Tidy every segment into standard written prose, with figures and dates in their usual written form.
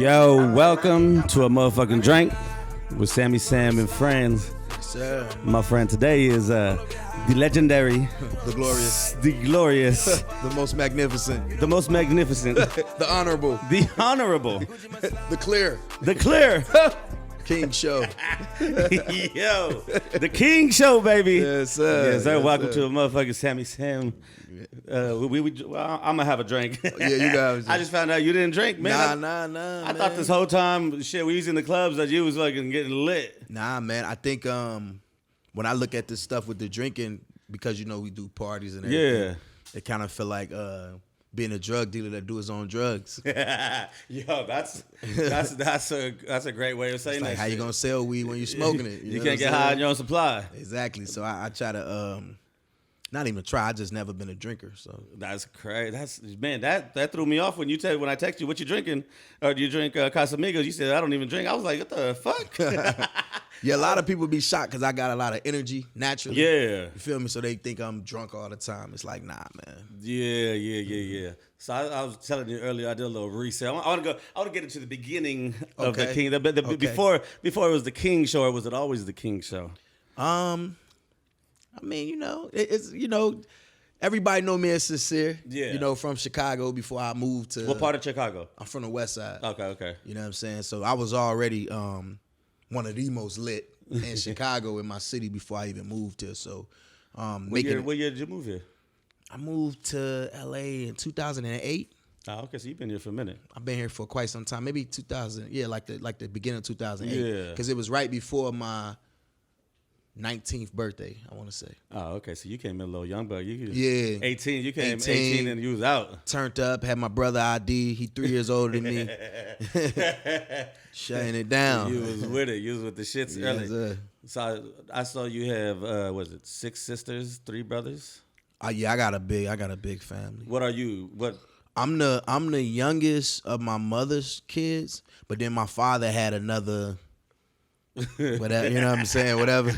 Yo, welcome to a motherfucking drink with Sammy Sam and Friends. Sir. My friend today is the legendary, The glorious, the glorious, the most magnificent, the most magnificent, the honorable, the honorable, the clear, the clear. King Show. Yo, the King Show, baby. Yes, sir. Yes, sir. Yes, Welcome sir. to a motherfucking Sammy Sam. Well, I'm gonna have a drink. Yeah, you guys. I just found out you didn't drink, man. Nah. I thought this whole time, shit, we was in the clubs that you was fucking getting lit. Nah, man. I think when I look at this stuff with the drinking, because you know we do parties and everything, Yeah. it kind of feel like being a drug dealer that do his own drugs. Yo, that's a great way of saying It's like that. how you gonna sell weed when you smoking it? You know can't what get I'm high saying? on your own supply. Exactly. So I try to not even try. I just never been a drinker. So That's crazy. That threw me off when I text you what you drinking, or do you drink Casamigos? You said I don't even drink. I was like, what the fuck? yeah, a lot of people be shocked because I got a lot of energy naturally. Yeah. You feel me? So they think I'm drunk all the time. It's like, nah, man. Yeah. So I was telling you earlier, I did a little research. I want to get into the beginning of the Okay. King. Okay. Before it was the King Show, or was it always the King Show? I mean, it's everybody know me as Sincere. Yeah. From Chicago before I moved to. What part of Chicago? I'm from the West Side. Okay. You know what I'm saying? So I was already one of the most lit in Chicago in my city before I even moved here. So What year did you move here? I moved to LA in 2008. Oh, okay. So you've been here for a minute. I've been here for quite some time, maybe 2000. Yeah, like the beginning of 2008. Yeah. Because it was right before my 19th birthday, I want to say. Oh, okay. So you came in a little young, but Yeah. 18. You came 18. 18 and you was out. Turned up, had my brother ID. He 3 years older than me. Shutting it down. You was with it. You was with the shits Yes, early. sir. So I saw you have was it 6 sisters, 3 brothers? Yeah, I got a big family. What are you? What? I'm the youngest of my mother's kids, but then my father had another. Whatever, you know what I'm saying? Whatever,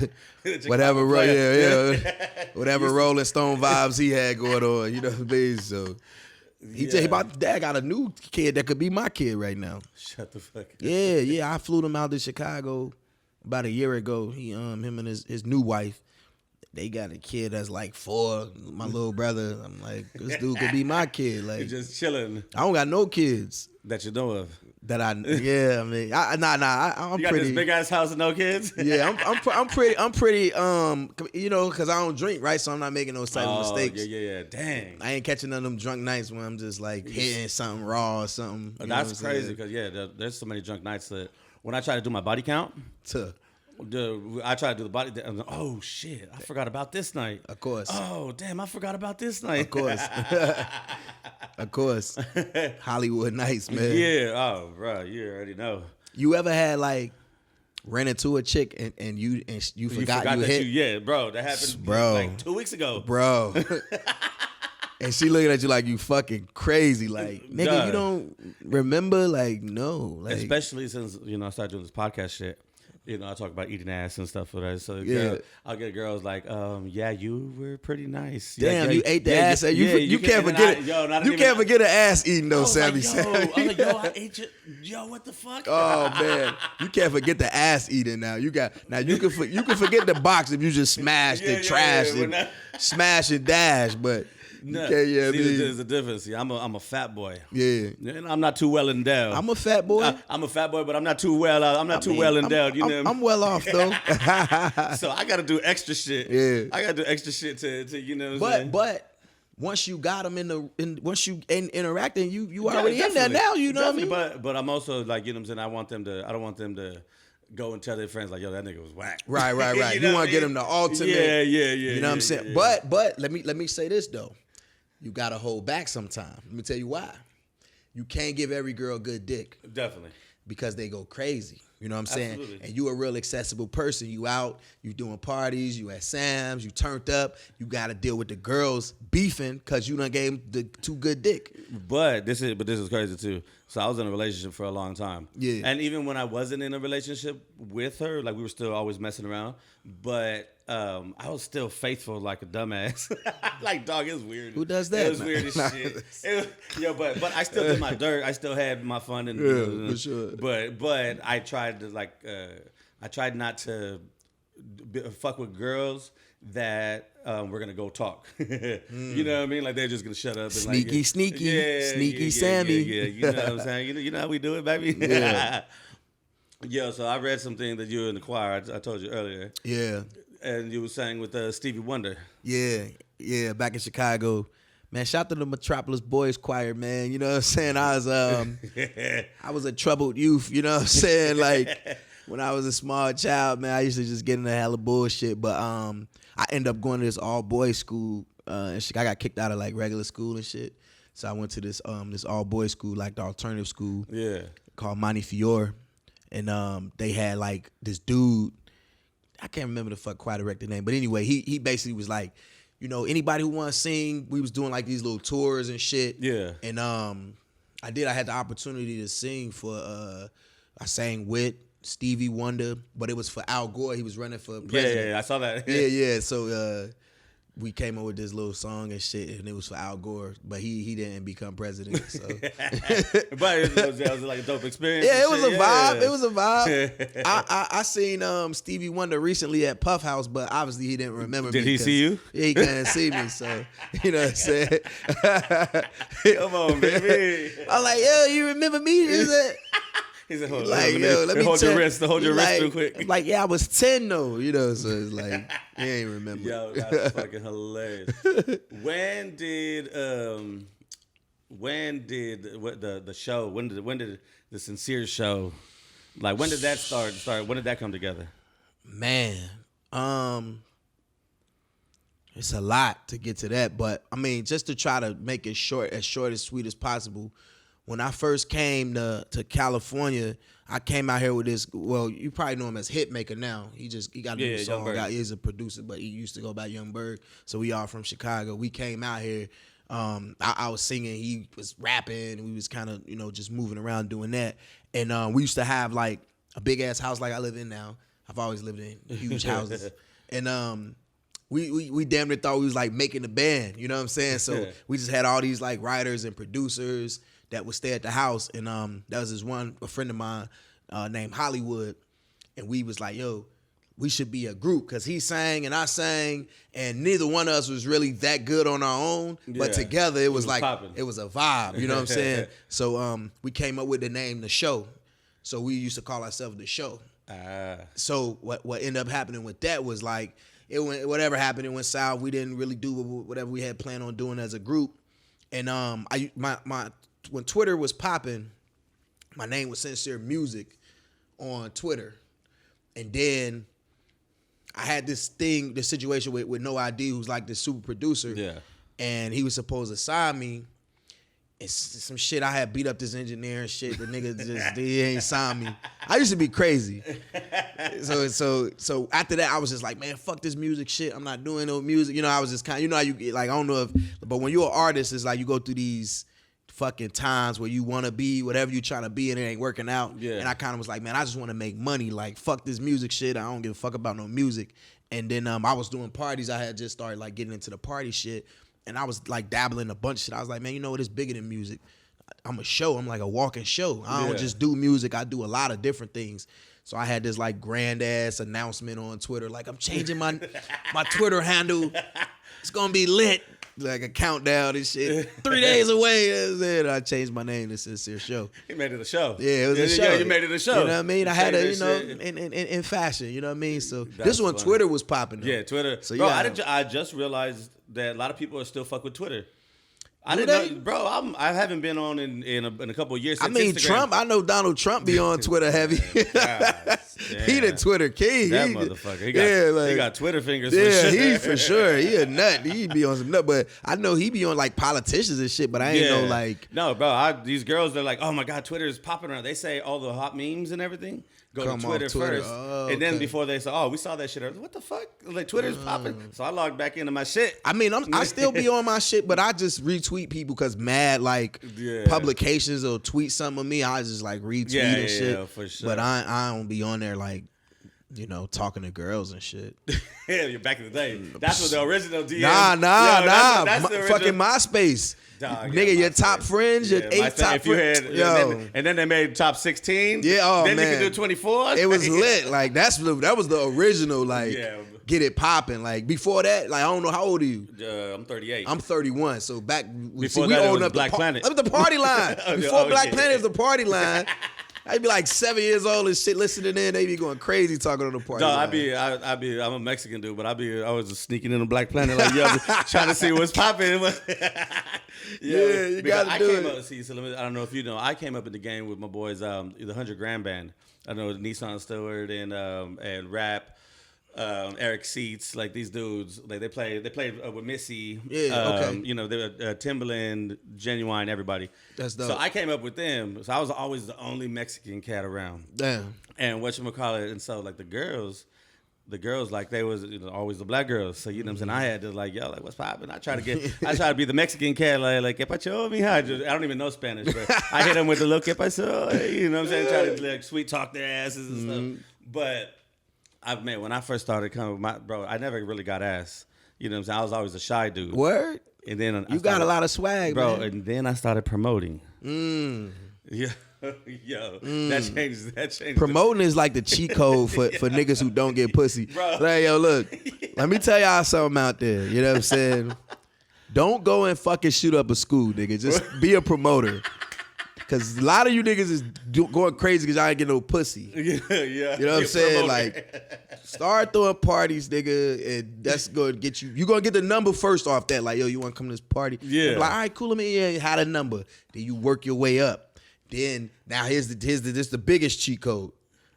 whatever Rolling Stone vibes he had going on, you know what I mean? So he tell you about dad got a new kid that could be my kid right now. Shut the fuck up. Yeah. I flew them out to Chicago about a year ago. He him and his new wife, they got a kid that's like 4. My little brother, I'm like, this dude could be my kid. You're Like, just chilling I don't got no kids that you know of. that I mean, I'm You got pretty. this big ass house and no kids? Yeah, I'm pretty, because I don't drink, right? So I'm not making those type of mistakes. Yeah. Dang. I ain't catching none of them drunk nights when I'm just like hitting something raw or something. You know That's what I'm crazy saying? because there's so many drunk nights that when I try to do my body count, I try to do the body. I'm like, oh shit, I forgot about this night. Of course. Oh damn, I forgot about this night. Of course. Of course. Hollywood nights, man. Yeah. Oh, bro, you already know. You ever had like ran into a chick and you forgot you that hit? Yeah, bro, that happened like 2 weeks ago. Bro. And she looking at you like you fucking crazy. Like, nigga, Duh. you don't remember? Like, no. Like, Especially since I started doing this podcast shit. I talk about eating ass and stuff for that. So Yeah. I'll get girls like, yeah, you were pretty nice. damn, Yeah, you ate the ass. You can't forget it. You can't forget an ass eating though, Sammy. I was like, yo, I ate you. Yo, what the fuck? Oh man, you can't forget the ass eating now. You can forget the box if you just smashed and trashed and smash and dash, but you can't. Yeah, there's a difference. See, I'm a fat boy. Yeah, and I'm not too well endowed. I'm a fat boy. I'm a fat boy, but I'm not too well. Well endowed. I'm well off though. So I got to do extra shit. Yeah, I got to do extra shit to you know. What I'm saying? But once you got them once you interacting, you already in there now. You know what I mean? But I'm also like, you know what I'm saying. I don't want them to go and tell their friends like, yo, that nigga was whack. Right. You want to get them the ultimate. Yeah. You know what I'm saying? Yeah. But let me say this though. You gotta hold back sometimes. Let me tell you why. You can't give every girl good dick Definitely. because they go crazy. You know what I'm saying? Absolutely. And you a real accessible person. You out, you doing parties, you at Sam's, you turned up. You got to deal with the girls beefing because you done gave them the too good dick. But this is crazy too. So I was in a relationship for a long time. Yeah. And even when I wasn't in a relationship with her, like we were still always messing around. But I was still faithful like a dumbass. Like, dog, it was weird. Who does that? It was weird as shit. But I still did my dirt. I still had my fun and for sure. But I tried to I tried not to fuck with girls that we're gonna go talk. You know what I mean? Like they're just gonna shut up. And Sneaky Sammy. Yeah, you know what I'm saying? You know how we do it, baby. Yeah. Yeah. So I read something that you were in the choir. I told you earlier. Yeah. And you were sang with Stevie Wonder. Yeah, back in Chicago. Man, shout out to the Metropolis Boys Choir, man. You know what I'm saying? I was a troubled youth, you know what I'm saying? Like when I was a small child, man, I used to just get into hella bullshit. But I ended up going to this all boys school. I got kicked out of like regular school and shit. So I went to this all boys school, like the alternative school. Yeah. Called Montefiore. And they had like this dude. I can't remember the fuck choir director name, but anyway, he basically was like, you know, anybody who want to sing, we was doing like these little tours and shit. Yeah. And I had the opportunity to sing for I sang with Stevie Wonder, but it was for Al Gore. He was running for president. Yeah, I saw that. Yeah. So we came up with this little song and shit, and it was for Al Gore, but he didn't become president. So, but it was like a dope experience. Yeah, it was a vibe. Yeah. It was a vibe. I seen Stevie Wonder recently at Puff House, but obviously he didn't remember me. Did he see you? Yeah, he couldn't see me, so you know what I'm saying. Come on, baby. I'm like, yo, you remember me? Is it? He said, hold Like, on, let me hold tell- your wrist like, real quick. Like, yeah, I was 10 though, you know, so it's like, he ain't remember. Yo, that's fucking hilarious. When did the show? When did the Sincere show? Like, when did that start? When did that come together? Man, it's a lot to get to that, but I mean, just to try to make it as sweet as possible. When I first came to California, I came out here with this. Well, you probably know him as Hitmaker now. He got a new song out. He's a producer, but he used to go by Young Berg. So we all from Chicago. We came out here. I was singing. He was rapping. We was kind of just moving around doing that. And we used to have like a big ass house like I live in now. I've always lived in huge houses. And we damn near thought we was like making a band. You know what I'm saying? So we just had all these like writers and producers that would stay at the house, and that was a friend of mine named Hollywood, and we was like, yo, we should be a group, because he sang and I sang, and neither one of us was really that good on our own, but together it was like poppin'. It was a vibe, you know what I'm saying? So we came up with the name The Show, so we used to call ourselves The Show. So what ended up happening with that was like, whatever happened, it went south. We didn't really do whatever we had planned on doing as a group, and when Twitter was popping, my name was Sincere Music on Twitter. And then I had this situation with No ID, who's like this super producer. Yeah. And he was supposed to sign me. And some shit, I had beat up this engineer and shit. The nigga he ain't signed me. I used to be crazy. So after that, I was just like, man, fuck this music shit. I'm not doing no music. I was just kind of, how you get, like, I don't know but when you're an artist, it's like you go through these fucking times where you want to be whatever you trying to be and it ain't working out. Yeah. And I kind of was like, man, I just want to make money. Like, fuck this music shit. I don't give a fuck about no music. And then I was doing parties. I had just started like getting into the party shit. And I was like dabbling a bunch of shit. I was like, man, you know what? It's bigger than music. I'm a show. I'm like a walking show. I don't just do music. I do a lot of different things. So I had this like grand ass announcement on Twitter. Like, I'm changing my Twitter handle. It's going to be lit. Like a countdown and shit. 3 days away. And I changed my name to Sincere Show. He made it a show. Yeah, it was a show. Yeah, you made it a show. You know what I mean? I had in fashion. You know what I mean? So this one, funny. Twitter was popping. Though. Yeah, Twitter. So bro, I just realized that a lot of people are still fuck with Twitter. I didn't know, bro. I haven't been on in a couple of years. Since Instagram. Trump. I know Donald Trump be on Twitter heavy. He the Twitter king. That motherfucker. He got Twitter fingers. Yeah, he for sure. He a nut. He be on some nut. But I know he be on like politicians and shit. But I ain't know like. No, bro. These girls, they're like, oh my god, Twitter is popping around. They say all the hot memes and everything. go Come to off Twitter Twitter. first, Oh, and then okay. before they say, "Oh, we saw that shit," I was, what the fuck? Like Twitter's popping, so I logged back into my shit. I mean, I still be on my shit, but I just retweet people because mad like Yeah. publications or tweet something of me. I just like retweet and shit. Yeah, for sure. But I don't be on there like, you know, talking to girls and shit. Yeah, you're back in the day. That's what the original DM. Nah. That's the original. Fucking MySpace. Dog, Nigga, yeah, your MySpace. top friends, your 8 top friends. Yo. And then they made top 16. Yeah, oh, then man. you could do 24. It was lit. Like that was the original. Like get it popping. Like before that, like I don't know how old are you? I'm 38. I'm 31. So back Before we that, it old was enough Black Planet. That was the party line. Before Black yeah. Planet was the party line. I'd be like 7 years old and shit listening in. They be going crazy talking on the party. No, line. I'm a Mexican dude, but I was just sneaking in the Black Planet like yo, trying to see what's popping. Yeah, you gotta do it. I don't know if you know, I came up in the game with my boys, the 100 Grand Band. I know Nissan Stewart and Rap. Eric Seats, like these dudes, like they played with Missy. Yeah, okay. You know, they were Timbaland, Genuine, everybody. That's dope. So I came up with them. So I was always the only Mexican cat around. Damn. And whatchamacallit, and so like the girls like they was always the black girls. So you know what I'm saying? I had to like, yo, like what's poppin'? I try to be the Mexican cat, like que pacho, mija. I don't even know Spanish, but I hit them with the little que pacho, you know what I'm saying? Try to like sweet talk their asses and stuff. But when I first started coming, I never really got ass. You know what I'm saying? I was always a shy dude. Word? And then you got a lot of swag, bro. man. And then I started promoting. Yeah, yo, that changed. Promoting is like the cheat code for niggas who don't get pussy. Bro. Like, yo, look, let me tell y'all something out there. You know what I'm saying? Don't go and fucking shoot up a school, nigga. Just be a promoter. Because a lot of you niggas is going crazy because y'all ain't get no pussy. Yeah. You know what I'm saying? Like, start throwing parties, nigga, and that's going to get you. You're going to get the number first off that. Like, yo, you want to come to this party? Yeah. Like, all right, cool, let me had a number. Then you work your way up. Then, now this the biggest cheat code.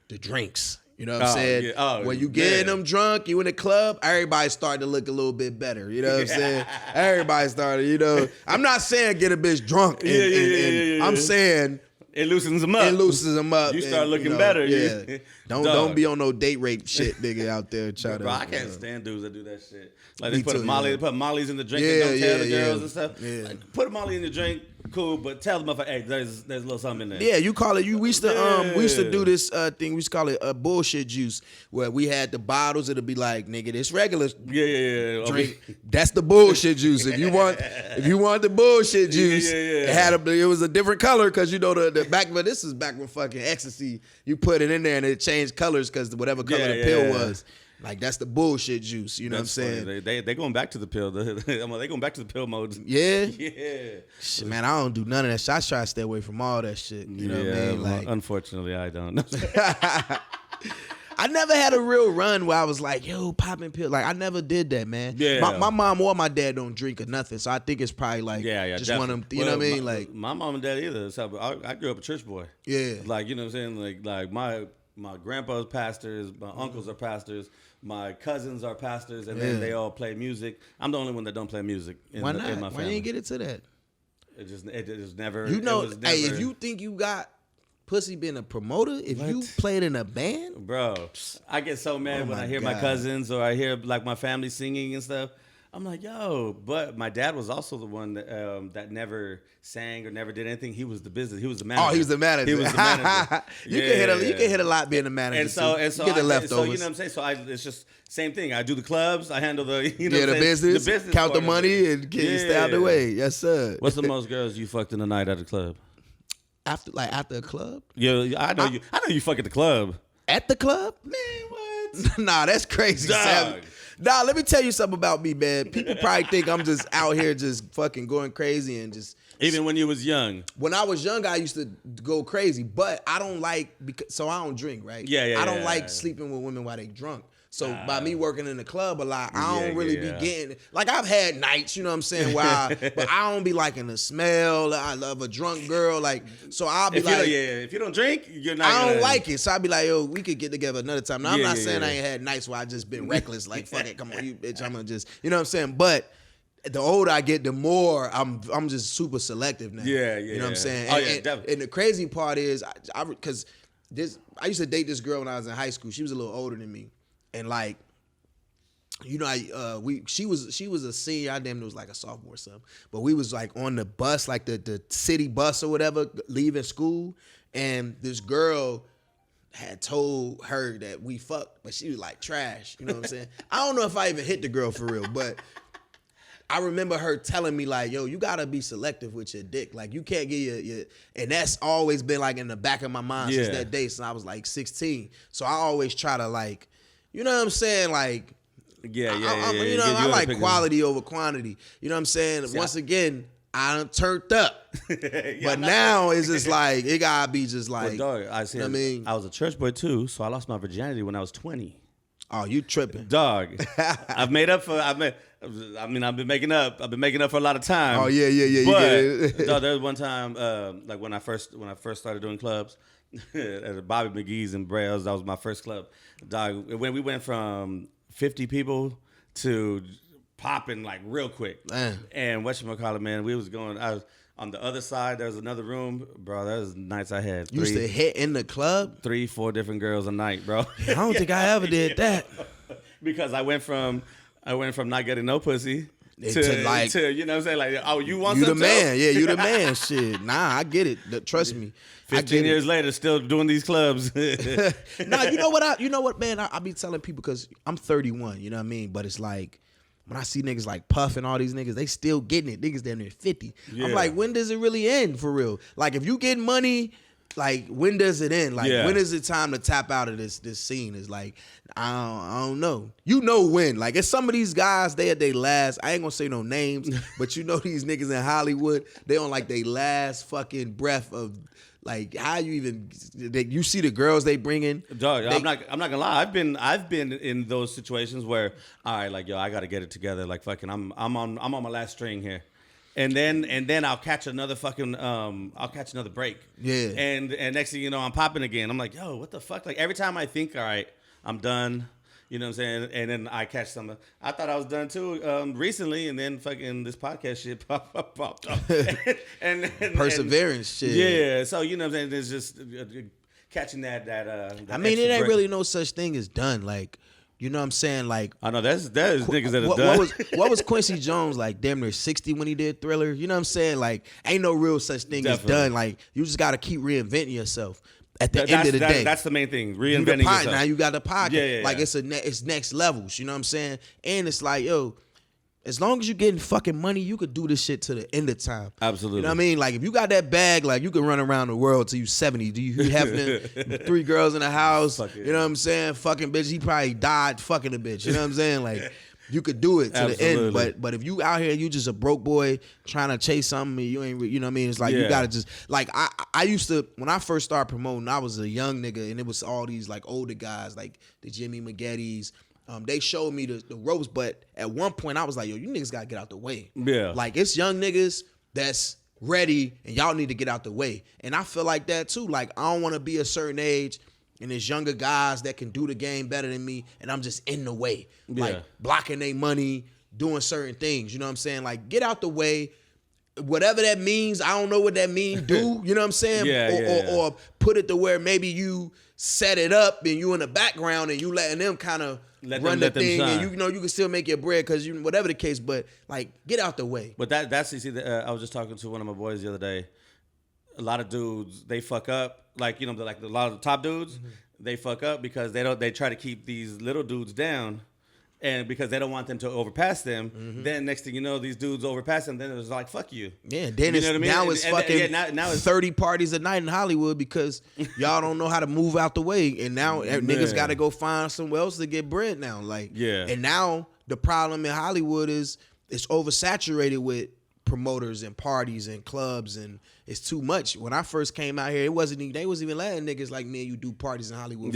The drinks. You know what I'm saying? Yeah. When you getting them drunk, you in the club, everybody starting to look a little bit better. You know what I'm saying? Everybody started, you know. I'm not saying get a bitch drunk. I'm saying it loosens them up. You start looking better. Yeah. Don't be on no date rape shit, nigga, out there trying Bro, to. I can't stand dudes that do that shit. Like Me they put too, They put Molly's in the drink and don't tell the girls and stuff. Yeah. Like, put a Molly in the drink, cool, but tell them, hey, there's a little something in there. Yeah, you call it. We used to do this thing. We used to call it bullshit juice, where we had the bottles. It'll be like, nigga, this regular drink. That's the bullshit juice. If you want the bullshit juice, it was a different color because you know the back. But this is back when fucking ecstasy. You put it in there and it changed colors because whatever color the pill was. Like, that's the bullshit juice. You know what I'm saying? They going back to the pill. They going back to the pill mode. Yeah? Yeah. Shit, man, I don't do none of that shit. I try to stay away from all that shit. You know what I mean? Like, unfortunately, I don't. I never had a real run where I was like, yo, popping pills. Like, I never did that, man. Yeah. My mom or my dad don't drink or nothing. So I think it's probably like just one of them, you know what I mean? Like, my mom and dad either. So I grew up a church boy. Yeah. Like, you know what I'm saying? Like my grandpa's pastors, my uncles are pastors, my cousins are pastors, and then they all play music. I'm the only one that don't play music in why my not? family. Why you ain't get into that? It just never. You know, it was never, hey, if you think you got pussy being a promoter, if you played in a band, bro, I get so mad when I hear my cousins or I hear like my family singing and stuff. I'm like, yo, but my dad was also the one that never sang or never did anything. He was the business. He was the manager. Oh, he was the manager. He was the manager. You can hit a lot being a manager. And so you get the leftovers. So you know what I'm saying. So it's just same thing. I do the clubs. I handle the the business. Count the money and stay out the way. Yes, sir. What's the most girls you fucked in a night at a club? After a club? Yeah, I know you fuck at the club. At the club? Man, what? Nah, that's crazy. Dog. Nah, let me tell you something about me, man. People probably think I'm just out here just fucking going crazy and just. Even when you was young. When I was young, I used to go crazy, but I don't like so I don't drink, right? Yeah. I don't like sleeping with women while they drunk. So by me working in the club a lot, I don't really be getting like I've had nights, you know what I'm saying, but I don't be liking the smell. I love a drunk girl, like so I'll be if you don't drink, you're not. I don't like it, so I'll be like, yo, we could get together another time. Now I'm not saying I ain't had nights where I just been reckless, like fuck it, come on, you bitch, I'm gonna just, you know what I'm saying, but. The older I get, the more I'm just super selective now. Yeah. You know what I'm saying? Oh, yeah, definitely. And the crazy part is, because I used to date this girl when I was in high school. She was a little older than me, and like, you know, she was a senior. I damn near was like a sophomore or something. But we was like on the bus, like the city bus or whatever, leaving school, and this girl had told her that we fucked, but she was like trash. You know what I'm saying? I don't know if I even hit the girl for real, but I remember her telling me like, yo, you gotta be selective with your dick. Like you can't get your and that's always been like in the back of my mind since that day, since I was like 16. So I always try to like, you know what I'm saying? Like, You know, I like quality over quantity. You know what I'm saying? Once again, I done turned up. But now it's just like, it gotta be just like, well, dog, you know what I mean? I was a church boy too, so I lost my virginity when I was 20. Oh, you tripping. Dog. I've been making up for a lot of time. Oh yeah. But dog, there was one time, like when I first started doing clubs at Bobby McGee's in Braille's, that was my first club. Dog, when we went from 50 people to popping like real quick. Man. And whatchamacallit, man, I was on the other side, there was another room. Bro, there was nights I had. You used to hit in the club? 3-4 different girls a night, bro. I don't think I ever did that. Because I went from not getting no pussy to like, you know what I'm saying? Like, oh, you want you some the man. Yeah, you the man. Shit. Nah, I get it. Trust me. 15 years later, still doing these clubs. Nah, you know what, man? I be telling people because I'm 31, you know what I mean? But it's like, when I see niggas like Puff and all these niggas, they still getting it. Niggas down there 50. Yeah. I'm like, when does it really end for real? Like, if you get money, like, when does it end? Like, when is it time to tap out of this scene? It's like, I don't know. You know when. Like, it's some of these guys, they at their last, I ain't gonna say no names, but you know these niggas in Hollywood, they on like their last fucking breath of, like, how you even, you see the girls they bring in. Dog, I'm not gonna lie. I've been in those situations where, all right, like, yo, I gotta get it together. Like, fucking, I'm on my last string here, and then I'll catch another break. Yeah. And next thing you know, I'm popping again. I'm like, yo, what the fuck? Like, every time I think, all right, I'm done. You know what I'm saying? And then I catch some. I thought I was done too recently, and then fucking this podcast shit popped up. and Perseverance shit. Yeah. So you know what I'm saying? It's just catching that I mean, it ain't break. really no such thing as done. Like, you know what I'm saying? Like, I know there's niggas that are done. What was Quincy Jones like? Damn near 60 when he did Thriller. You know what I'm saying? Like, ain't no real such thing as done. Like, you just got to keep reinventing yourself. At the end of the day, that's the main thing. Reinventing yourself. Now you got the podcast. Yeah. Like it's next levels. You know what I'm saying? And it's like, yo, as long as you getting fucking money, you could do this shit to the end of time. Absolutely. You know what I mean? Like if you got that bag, like you can run around the world till you 70. Do you have 3 girls in the house? You know what I'm saying? Fucking bitch. He probably died fucking a bitch. You know what I'm saying? Like. You could do it to the end, but if you out here, you just a broke boy trying to chase something, you ain't, you know what I mean? It's like you gotta just like I used to when I first started promoting, I was a young nigga, and it was all these like older guys, like the Jimmy McGettys. They showed me the ropes, but at one point I was like, yo, you niggas gotta get out the way. Yeah, like it's young niggas that's ready, and y'all need to get out the way. And I feel like that too. Like I don't want to be a certain age. And there's younger guys that can do the game better than me, and I'm just in the way. Like, blocking their money, doing certain things. You know what I'm saying? Like, get out the way. Whatever that means, I don't know what that means, do. You know what I'm saying? Or put it to where maybe you set it up, and you in the background, and you letting them kind of run the thing. And you know, you can still make your bread, because whatever the case, but, like, get out the way. But that's, you see, I was just talking to one of my boys the other day. A lot of dudes, they fuck up. Like, you know, like a lot of the top dudes, they fuck up because they try to keep these little dudes down, and because they don't want them to overpass them. Then next thing you know, these dudes overpass them. Then it's like, fuck you. Yeah. Then you know what I mean? Now it's fucking now it's 30 parties a night in Hollywood because y'all don't know how to move out the way, and now niggas got to go find somewhere else to get bread now. Like, and now the problem in Hollywood is it's oversaturated with promoters and parties and clubs, and it's too much. When I first came out here, they wasn't even letting niggas like me and you do parties in Hollywood.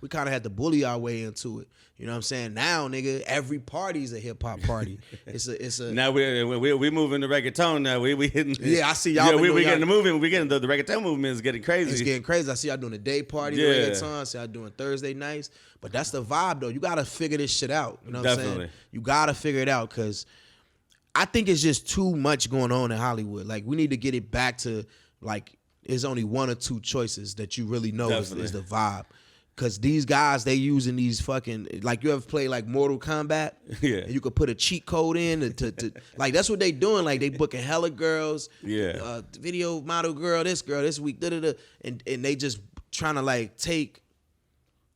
We kind of had to bully our way into it. You know what I'm saying? Now, nigga, every party's a hip hop party. It's a. Now we moving the reggaeton. Now we hitting. Yeah, I see y'all. Yeah, we getting the movement. We getting the reggaeton movement is getting crazy. It's getting crazy. I see y'all doing a day party, the reggaeton. I see y'all doing Thursday nights. But that's the vibe, though. You gotta figure this shit out. You know what I'm saying? You gotta figure it out, because I think it's just too much going on in Hollywood. Like, we need to get it back to, like, there's only one or two choices that you really know is Definitely. the vibe. Cause these guys, they using these fucking, like, you ever play like Mortal Kombat? Yeah. And you could put a cheat code in to like, that's what they doing. Like, they booking hella girls. Yeah. Video model girl this week, and they just trying to like take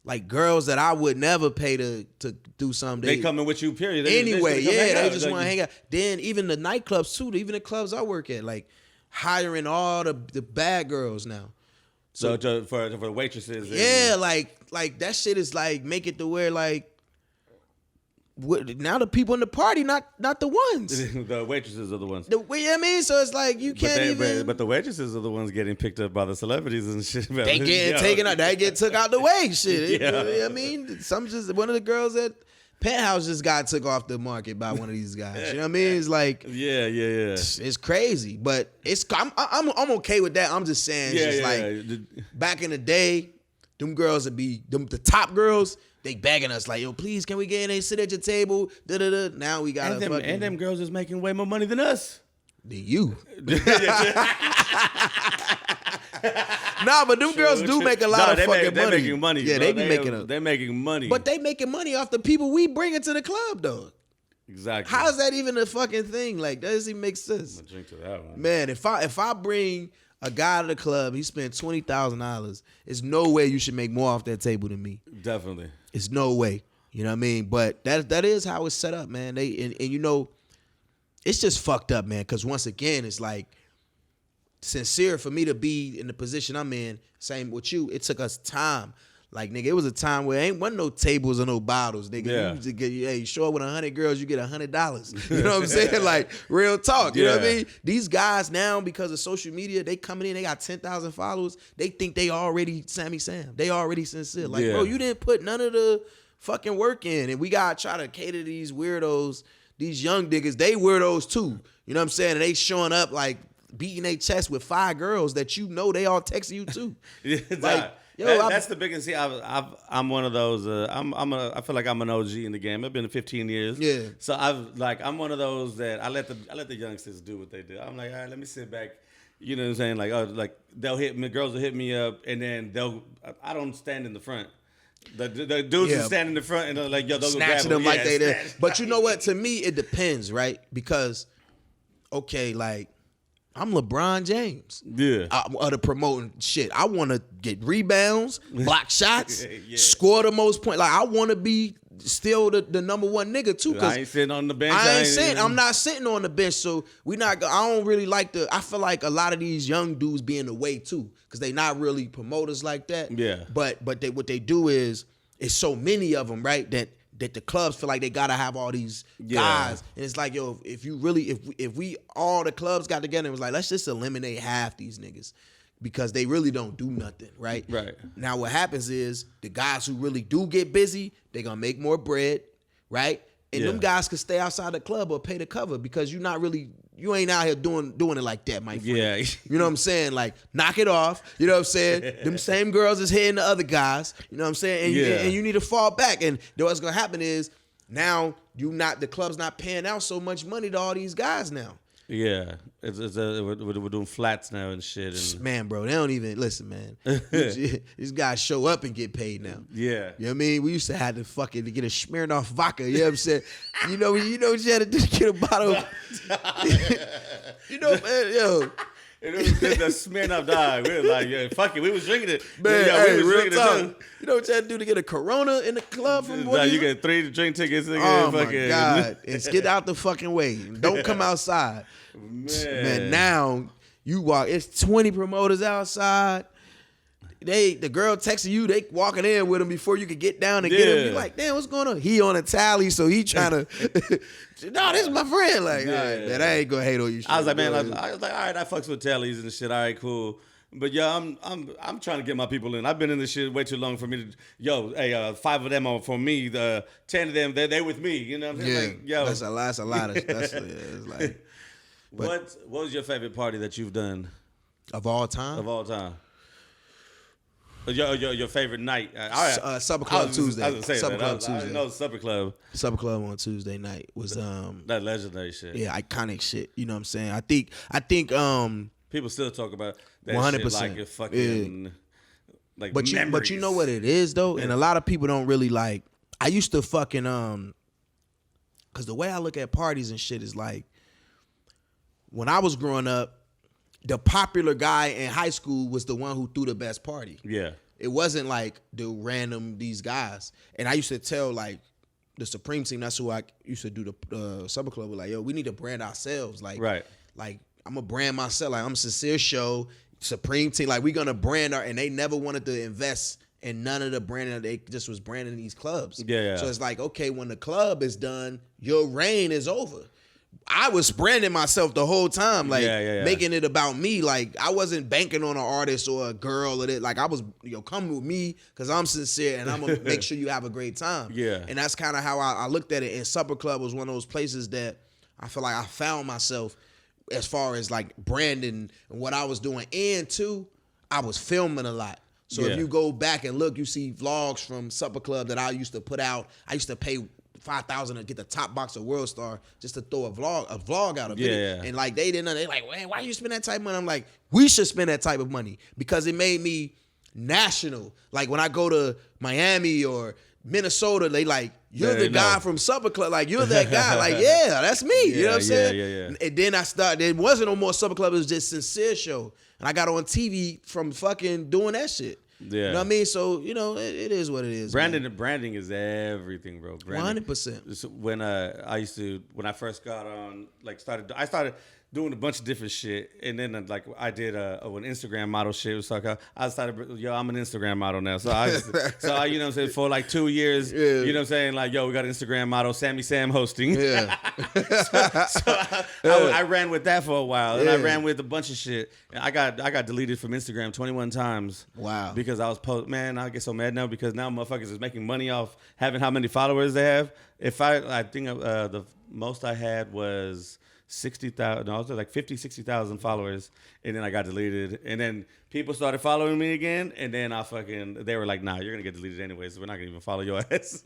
like girls that I would never pay to do something. They coming with you, period. Anyway, they just Like, want to hang out. Then even the nightclubs too, even the clubs I work at, like hiring all the bad girls now. So for the waitresses. Yeah, like that shit is like make it to where like now the people in the party not the ones. The waitresses are the ones. You know what I mean? So it's like you can't But the waitresses are the ones getting picked up by the celebrities and shit. they getting taken out. They get took out the way. Shit. Yeah. You know what I mean? One of the girls at Penthouse just got took off the market by one of these guys. You know what I mean? It's like Yeah. it's crazy, but I'm okay with that. I'm just saying, like back in the day, them girls would be the top girls. They begging us like, yo, please, can we get in and sit at your table? Da-da-da. Now we got and them girls is making way more money than us. than you. Nah, but them girls do make a lot of fucking money. They're making money. Yeah, bro. they're making money. But they making money off the people we bring into the club, though. Exactly. How is that even a fucking thing? Like, that doesn't even make sense. I'm gonna drink to that one. Man, if I bring a guy to the club, he spent $20,000. There's no way you should make more off that table than me. Definitely. It's no way. You know what I mean? But that is how it's set up, man. And you know, it's just fucked up, man. Because once again, it's like sincere for me to be in the position I'm in. Same with you. It took us time. Like, nigga, it was a time where ain't wasn't no tables or no bottles, nigga. Yeah. You used to get, hey, you show up with 100 girls, you get $100. You know what I'm saying? Like, real talk. You know what I mean? These guys now, because of social media, they coming in, they got 10,000 followers. They think they already Sammy Sam. They already sincere. Like, bro, you didn't put none of the fucking work in. And we got to try to cater to these weirdos, these young niggas. They weirdos too. You know what I'm saying? And they showing up like beating their chest with 5 girls that you know they all texting you too. Like, that's the biggest. See, I'm one of those. I feel like I'm an OG in the game. I've been in 15 years. Yeah. So I'm one of those that I let the youngsters do what they do. I'm like, all right, let me sit back. You know what I'm saying? Like they'll hit me. Girls will hit me up, and then I don't stand in the front. The dudes will stand in the front and they're like, yo, they'll go grab them like they there. snatch. But you know what? To me, it depends, right? Because, okay, like, I'm LeBron James. Yeah. Of the promoting shit. I want to get rebounds, block shots, Yeah. score the most points. Like, I want to be still the number one nigga too. I ain't sitting on the bench. I'm not sitting on the bench. So I don't really like I feel like a lot of these young dudes be in the way too, because they not really promoters like that. Yeah. But what they do is, it's so many of them, right? That the clubs feel like they gotta have all these guys, and it's like, yo, if we all the clubs got together and was like, let's just eliminate half these niggas, because they really don't do nothing, right? Right. Now what happens is the guys who really do get busy, they gonna make more bread, right? And them guys could stay outside the club or pay the cover, because you ain't out here doing it like that, my friend. Yeah. You know what I'm saying? Like, knock it off. You know what I'm saying? Them same girls is hitting the other guys. You know what I'm saying? And you need to fall back. And then what's gonna happen is, now the club's not paying out so much money to all these guys now. Yeah, we're doing flats now and shit. And Man, bro, they don't even listen, man. These guys show up and get paid now. yeah, You know what I mean? We used to have to fucking get a Smirnoff vodka. You know what I'm saying? You know what you had to do to get a bottle. You know, man, yo. it was the Smirnoff dog. We were like, yeah, fuck it. We was drinking it. Man, yeah, hey, we was real drinking talk. it too. You know what you had to do to get a Corona in the club from Nah, you get 3 drink tickets. Oh my fucking, God. It's get out the fucking way. Don't come outside. Man, now you walk, it's 20 promoters outside. The girl texting you, they walking in with him before you could get down and get him. You like, damn, what's going on? He on a tally, so he trying to, no, this is my friend. Like, all right, man, I ain't gonna hate on you. I was like, man, I was like, all right, I fucks with tellies and shit. All right, cool. But yeah, I'm trying to get my people in. I've been in this shit way too long for me to. Hey, 5 of them are for me. The 10 of them, they with me. You know what I'm saying? Yeah, like, yo, that's a lot of. It's like, what was your favorite party that you've done of all time? of all time? Your favorite night? Supper Club Tuesday. I was gonna say Supper that. Club I Tuesday. didn't know Supper Club. Supper Club on Tuesday night was That legendary shit. yeah, iconic shit. You know what I'm saying? I think People still talk about that 100%. shit like it fucking like But memories. you know what it is though, and a lot of people don't really like. I used to fucking because the way I look at parties and shit is like, when I was growing up, the popular guy in high school was the one who threw the best party. Yeah. It wasn't like these guys. And I used to tell like the Supreme team, that's who I used to do the supper club with, like, yo, we need to brand ourselves. Like, Right. Like, I'm gonna brand myself. Like, I'm Sincere Show, Supreme team. Like, we gonna brand and they never wanted to invest in none of the branding. They just was branding these clubs. Yeah. So it's like, okay, when the club is done, your reign is over. I was branding myself the whole time, like making it about me. Like, I wasn't banking on an artist or a girl or that. Like, I was, come with me because I'm sincere and I'm gonna make sure you have a great time. Yeah. And that's kind of how I looked at it. And Supper Club was one of those places that I feel like I found myself as far as like branding and what I was doing. And too, I was filming a lot. So if you go back and look, you see vlogs from Supper Club that I used to put out. I used to pay $5,000 to get the top box of World Star just to throw a vlog out of it. Yeah. And like they didn't know, they like, man, why you spend that type of money? I'm like, we should spend that type of money because it made me national. Like when I go to Miami or Minnesota, they like, you're the guy from Supper Club. Like, you're that guy. Like, yeah, that's me. You know what I'm saying? Yeah. And then I started, there wasn't no more Supper Club. It was just Sincere Show. And I got on TV from fucking doing that shit. Yeah. You know what I mean? So, it is what it is. Branding is everything, bro. 100%. When when I first got on, like I started doing a bunch of different shit, and then like I did an Instagram model shit. It was like I started, I'm an Instagram model now. So I you know what I'm saying, for like 2 years, you know what I'm saying, like, we got an Instagram model, Sammy Sam hosting. Yeah. I ran with that for a while, and I ran with a bunch of shit. And I got deleted from Instagram 21 times. Wow. Because I was man, I get so mad now because now motherfuckers is making money off having how many followers they have. I think the most I had was 60,000. No, I was like 60,000 followers, and then I got deleted. And then people started following me again, and then they were like, "Nah, you're gonna get deleted anyways. So we're not gonna even follow your ass."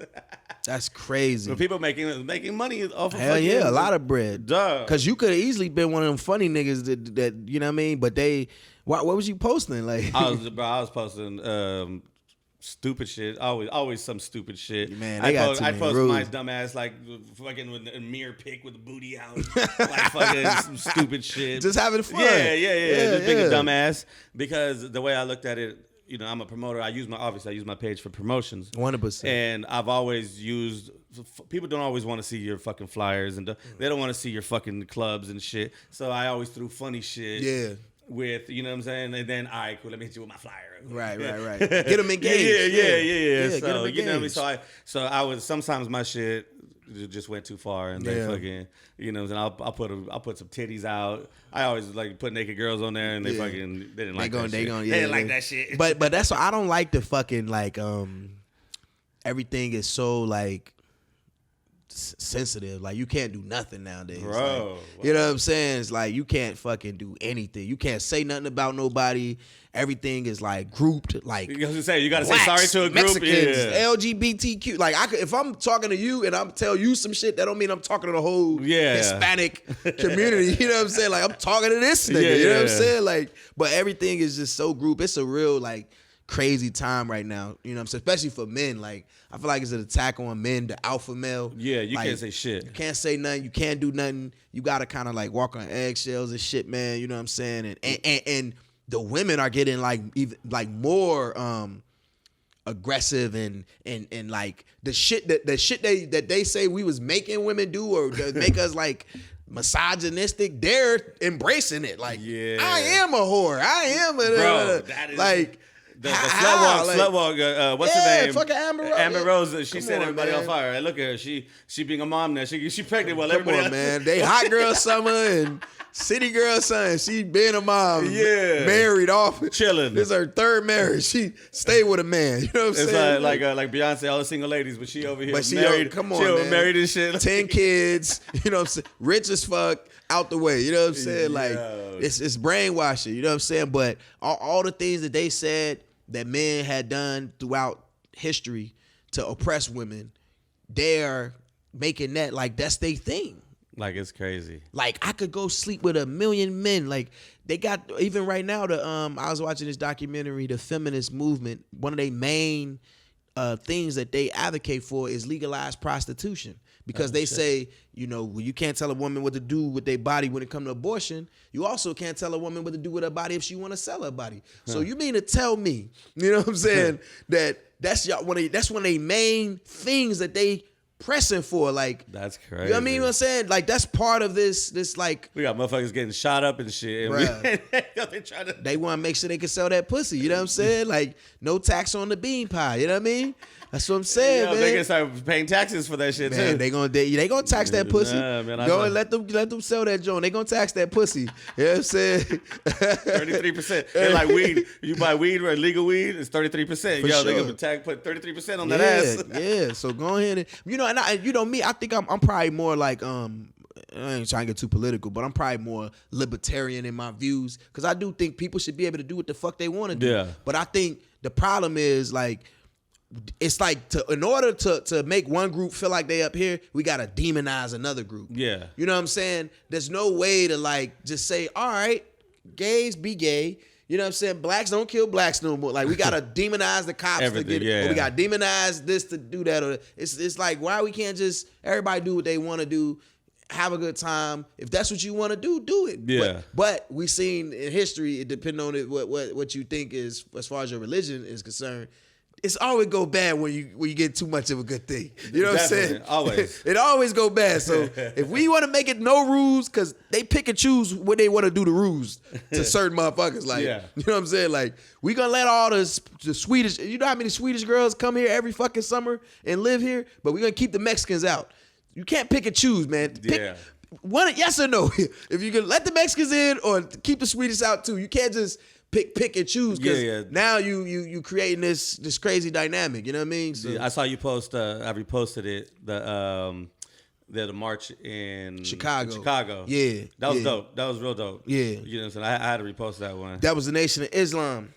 That's crazy. But people making money off of hell yeah, a lot of bread. Duh. Because you could have easily been one of them funny niggas that you know what I mean. But what was you posting like? I was posting stupid shit. Always some stupid shit. Man, I post my dumb ass like fucking with a mirror pic with the booty out, like fucking some stupid shit. Just having fun. Yeah. Just being a dumb ass. Because the way I looked at it, I'm a promoter. I use my page for promotions. 100%. And I've always used. People don't always want to see your fucking flyers, and they don't want to see your fucking clubs and shit. So I always threw funny shit. Yeah. With, you know what I'm saying? And then, all right, cool, let me hit you with my flyer. Right. Get them engaged. Yeah. Get them engaged. You know what I mean? So I was, sometimes my shit just went too far, and they fucking, you know what I'm saying? I'll put some titties out. I always like put naked girls on there, and they didn't like that shit. They didn't like that shit. But that's why I don't like the fucking like everything is so like sensitive. Like, you can't do nothing nowadays, bro. Like, you know what I'm saying? It's like you can't fucking do anything. You can't say nothing about nobody. Everything is like grouped. Like, you gotta say sorry to a group. Mexicans, LGBTQ. Like, if I'm talking to you and I'm telling you some shit, that don't mean I'm talking to the whole Hispanic community. You know what I'm saying? Like, I'm talking to this nigga. You know what I'm saying? Like, but everything is just so grouped. It's a real like crazy time right now. You know what I'm saying? Especially for men. Like, I feel like it's an attack on men, the alpha male. Yeah, you like, can't say shit. You can't say nothing. You can't do nothing. You gotta kind of like walk on eggshells and shit, man. You know what I'm saying? And the women are getting like even like more aggressive and like the shit that they say we was making women do or make us like misogynistic. They're embracing it. Like, I am a whore. I am a bro. That is like. The slut walk. What's her name? Fucking Amber Rose. Amber Rose. She set on, everybody man. on fire. Look at her. She being a mom now. She pregnant. Well, Come everybody on, else. man. They hot girl summer and city girl son. She being a mom. Yeah. Married off. Chilling. This is her third marriage. She stayed with a man. You know what I'm saying? It's like Beyonce, all the single ladies, but she over here But she married. come on, she man. married and shit. 10 kids. You know what I'm saying? Rich as fuck. Out the way. You know what I'm saying? Like, Yo. it's brainwashing. You know what I'm saying? But all the things that they said that men had done throughout history to oppress women, they're making that like that's their thing. Like, it's crazy. Like, I could go sleep with a million men. Like, they got, even right now, I was watching this documentary, the feminist movement. One of their main things that they advocate for is legalized prostitution. Because they say, you know, you can't tell a woman what to do with their body when it comes to abortion. You also can't tell a woman what to do with her body if she want to sell her body. So you mean to tell me, you know what I'm saying, that's one of their main things that they pressing for? Like, that's crazy. You know what I mean? What I'm saying? Like, that's part of this like, we got motherfuckers getting shot up and shit. And they want to make sure they can sell that pussy. You know what I'm saying? Like, no tax on the bean pie. You know what I mean? That's what I'm saying, man. They can start paying taxes for that shit, man, too. They gonna tax that pussy. Nah, man, go and let them sell that joint. They gonna tax that pussy. You know what I'm saying? 33%. It's like weed. You buy weed or illegal weed, it's 33%. Sure. They gonna put 33% on that ass. Yeah. So go ahead and me. I think I'm probably more like I ain't trying to get too political, but I'm probably more libertarian in my views because I do think people should be able to do what the fuck they want to do. Yeah. But I think the problem is like, it's like in order to make one group feel like they up here, we gotta demonize another group. Yeah. You know what I'm saying? There's no way to like just say, all right, gays be gay. You know what I'm saying? Blacks don't kill blacks no more. Like, we gotta demonize the cops to get it. Yeah. Or we gotta demonize this to do that. Or it's like, why we can't just everybody do what they want to do, have a good time. If that's what you want to do it. Yeah. But we seen in history, it depends on what you think is as far as your religion is concerned. It's always go bad when you get too much of a good thing. You know what I'm saying? Always. It always go bad. So if we want to make it no rules, because they pick and choose when they want to do the rules to certain motherfuckers. Like, yeah. You know what I'm saying? Like, we gonna let all the Swedish, you know how many Swedish girls come here every fucking summer and live here? But we're gonna keep the Mexicans out. You can't pick and choose, man. Yeah. One, yes or no? If you can let the Mexicans in or keep the Swedish out too, you can't just pick and choose because now you creating this crazy dynamic. You know what I mean? So, I saw you post. I reposted it. The march in Chicago. Yeah, that was dope. That was real dope. Yeah, you know what I'm saying. I had to repost that one. That was the Nation of Islam.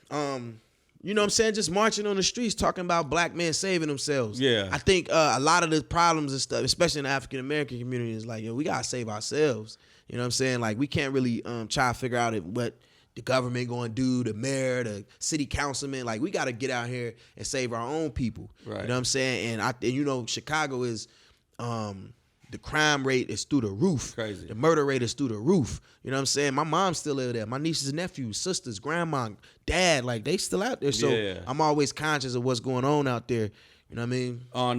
You know what I'm saying? Just marching on the streets, talking about black men saving themselves. Yeah, I think a lot of the problems and stuff, especially in the African American community, is like, we gotta save ourselves. You know what I'm saying? Like, we can't really try to figure out what the government going to do, the mayor, the city councilman. Like, we got to get out here and save our own people. Right. You know what I'm saying? And Chicago is, the crime rate is through the roof. Crazy. The murder rate is through the roof. You know what I'm saying? My mom still live there. My nieces and nephews, sisters, grandma, dad, like, they still out there. So I'm always conscious of what's going on out there. You know what I mean? I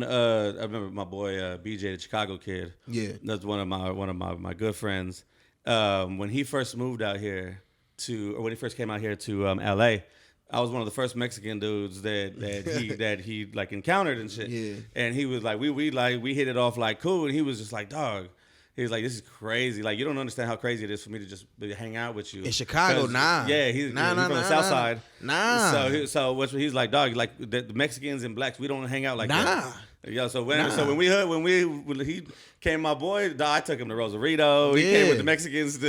remember my boy BJ, the Chicago kid. Yeah. That's one of my good friends. When he first moved out here, when he first came out here to LA, I was one of the first Mexican dudes that he like encountered and shit. Yeah. And he was like, we hit it off like cool, and he was just like, dog. He was like, this is crazy. Like, you don't understand how crazy it is for me to just hang out with you. In Chicago, nah. Yeah, he's from the South Side. Nah. So he's like, dog, like the Mexicans and blacks, we don't hang out like that. Nah. Yeah, so when he came, my boy, I took him to Rosarito. He came with the Mexicans.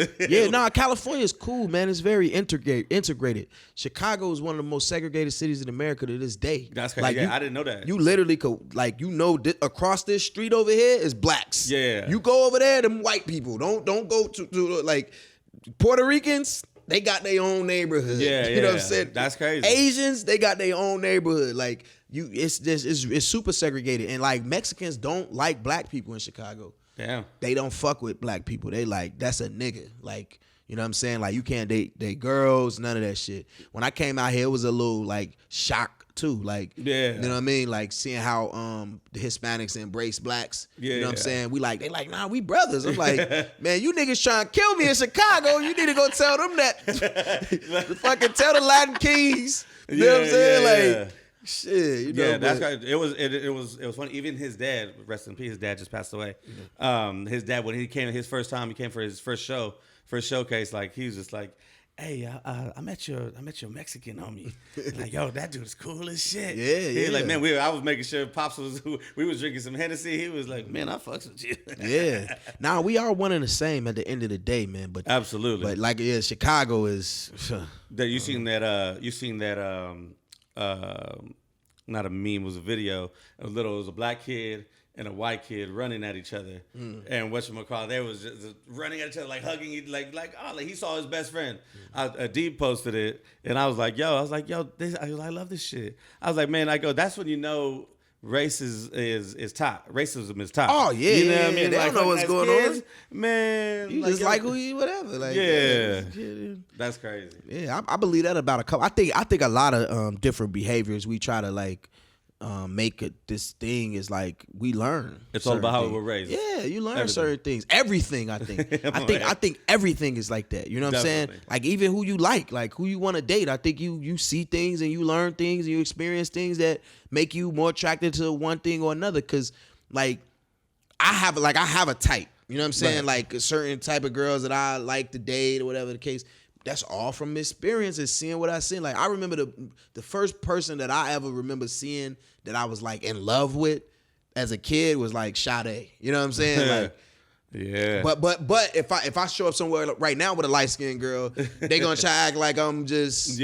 California is cool, man. It's very integrated. Chicago is one of the most segregated cities in America to this day. That's crazy. Like, I didn't know that. You literally could, like, across this street over here is blacks. Yeah. You go over there, them white people. Don't go to like Puerto Ricans. They got their own neighborhood. Yeah, you know what I'm saying? That's crazy. Asians, they got their own neighborhood. Like, it's super segregated, and like, Mexicans don't like black people in Chicago. Damn. They don't fuck with black people. They like, that's a nigga. Like, you know what I'm saying? Like, you can't date girls, none of that shit. When I came out here, it was a little like shock too. Like, yeah, you know what I mean? Like, seeing how the Hispanics embrace blacks. Yeah, you know what I'm saying? They like, nah, we brothers. I'm like, man, you niggas trying to kill me in Chicago. You need to go tell them that. Fucking tell the Latin Kings. You know what I'm saying? Like, shit, you know. Yeah, that's right. It was funny. Even his dad, rest in peace, his dad just passed away. Mm-hmm. His dad, when he came his first time, he came for his first showcase. Like, he was just like, hey, I met your Mexican homie. Like, yo, that dude's cool as shit. Yeah. He was like, man, I was making sure Pops we was drinking some Hennessy. He was like, man, I fucks with you. Yeah. Now, we are one and the same at the end of the day, man. But absolutely. But like, Chicago is. You seen that. Not a meme, it was a video. It was a black kid, and a white kid running at each other, and whatchamacallit, they was just running at each other, like hugging, like he saw his best friend. Deep posted it, and I was like, yo, I love this shit. I was like, man, that's when you know race is top. Racism is top. Oh yeah, you know what I mean? They don't know what's going on, man. You just like who you, whatever. Like, yeah, that's crazy. Yeah, I believe that about a couple. I think a lot of different behaviors we try to like make it this thing is like we learn. It's all about how we're raised. Yeah, you learn certain things. Everything, I think. I think everything is like that. You know what I'm saying? Like even who you like who you want to date. I think you see things and you learn things and you experience things that make you more attracted to one thing or another. Cause like I have a type. You know what I'm saying? Right. Like a certain type of girls that I like to date or whatever the case. That's all from experience and seeing what I seen. Like I remember the first person that I ever remember seeing that I was like in love with as a kid was like Sade. You know what I'm saying? Like, yeah. But if I show up somewhere right now with a light skinned girl, they gonna try to act like I'm just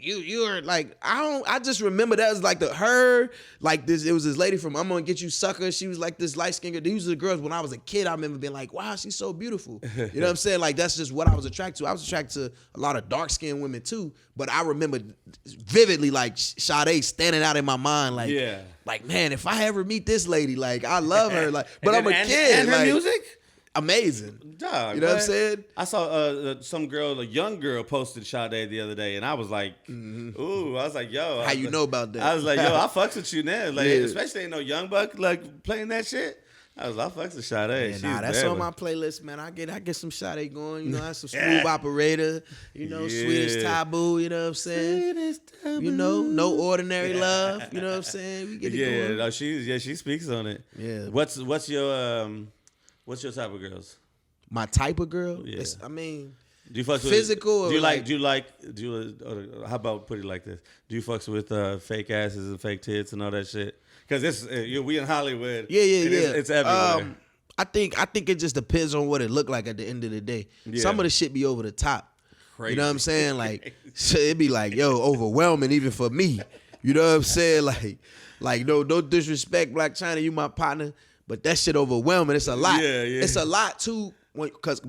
you're like I just remember that was like it was this lady from I'm Gonna Get You Sucker. She was like this light skinned girl. These are the girls when I was a kid. I remember being like, wow, she's so beautiful. You know what I'm saying? Like that's just what I was attracted to. I was attracted to a lot of dark skinned women too. But I remember vividly like Sade standing out in my mind like man, if I ever meet this lady, like I love her. Like but I'm a kid. And her like, music? Amazing. Dog, you know what I'm saying? I saw some girl, a young girl, posted Sade the other day, and I was like, ooh, I was like, yo. How you know about that? I was like, yo, I fucks with you now. Like, especially ain't no young buck like playing that shit. I fucks with Sade. Yeah, that's on my playlist, man. I get some Sade going. You know, that's some Smooth Operator. You know, Sweetest Taboo. You know what I'm saying? Sweetest Taboo. You know, No Ordinary Love. You know what I'm saying? We get it going. No, she speaks on it. Yeah. What's your type of girls? My type of girl? Yeah. I mean, do you fuck physical? How about put it like this? Do you fucks with fake asses and fake tits and all that shit? Because we in Hollywood. Yeah. It's everywhere. I think it just depends on what it look like at the end of the day. Yeah. Some of the shit be over the top. Crazy. You know what I'm saying? Like it be like, yo, overwhelming even for me. You know what I'm saying? Like no disrespect, Black China, you my partner. But that shit overwhelming. It's a lot. Yeah. It's a lot too. Because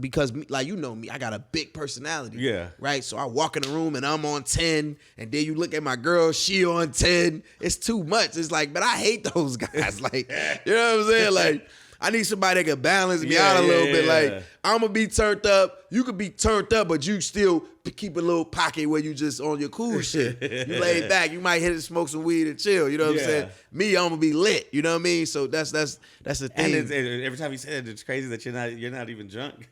like you know me, I got a big personality. Yeah. Right. So I walk in the room and I'm on 10, and then you look at my girl, she on 10. It's too much. It's like, but I hate those guys. Like, you know what I'm saying? Like, I need somebody that can balance me out a little bit. Like, I'm gonna be turned up. You could be turned up, but you still keep a little pocket where you just on your cool shit. You laid back. You might hit and smoke some weed and chill. You know what I'm saying? Me, I'm gonna be lit. You know what I mean? So that's the thing. And every time you say it, it's crazy that you're not even drunk.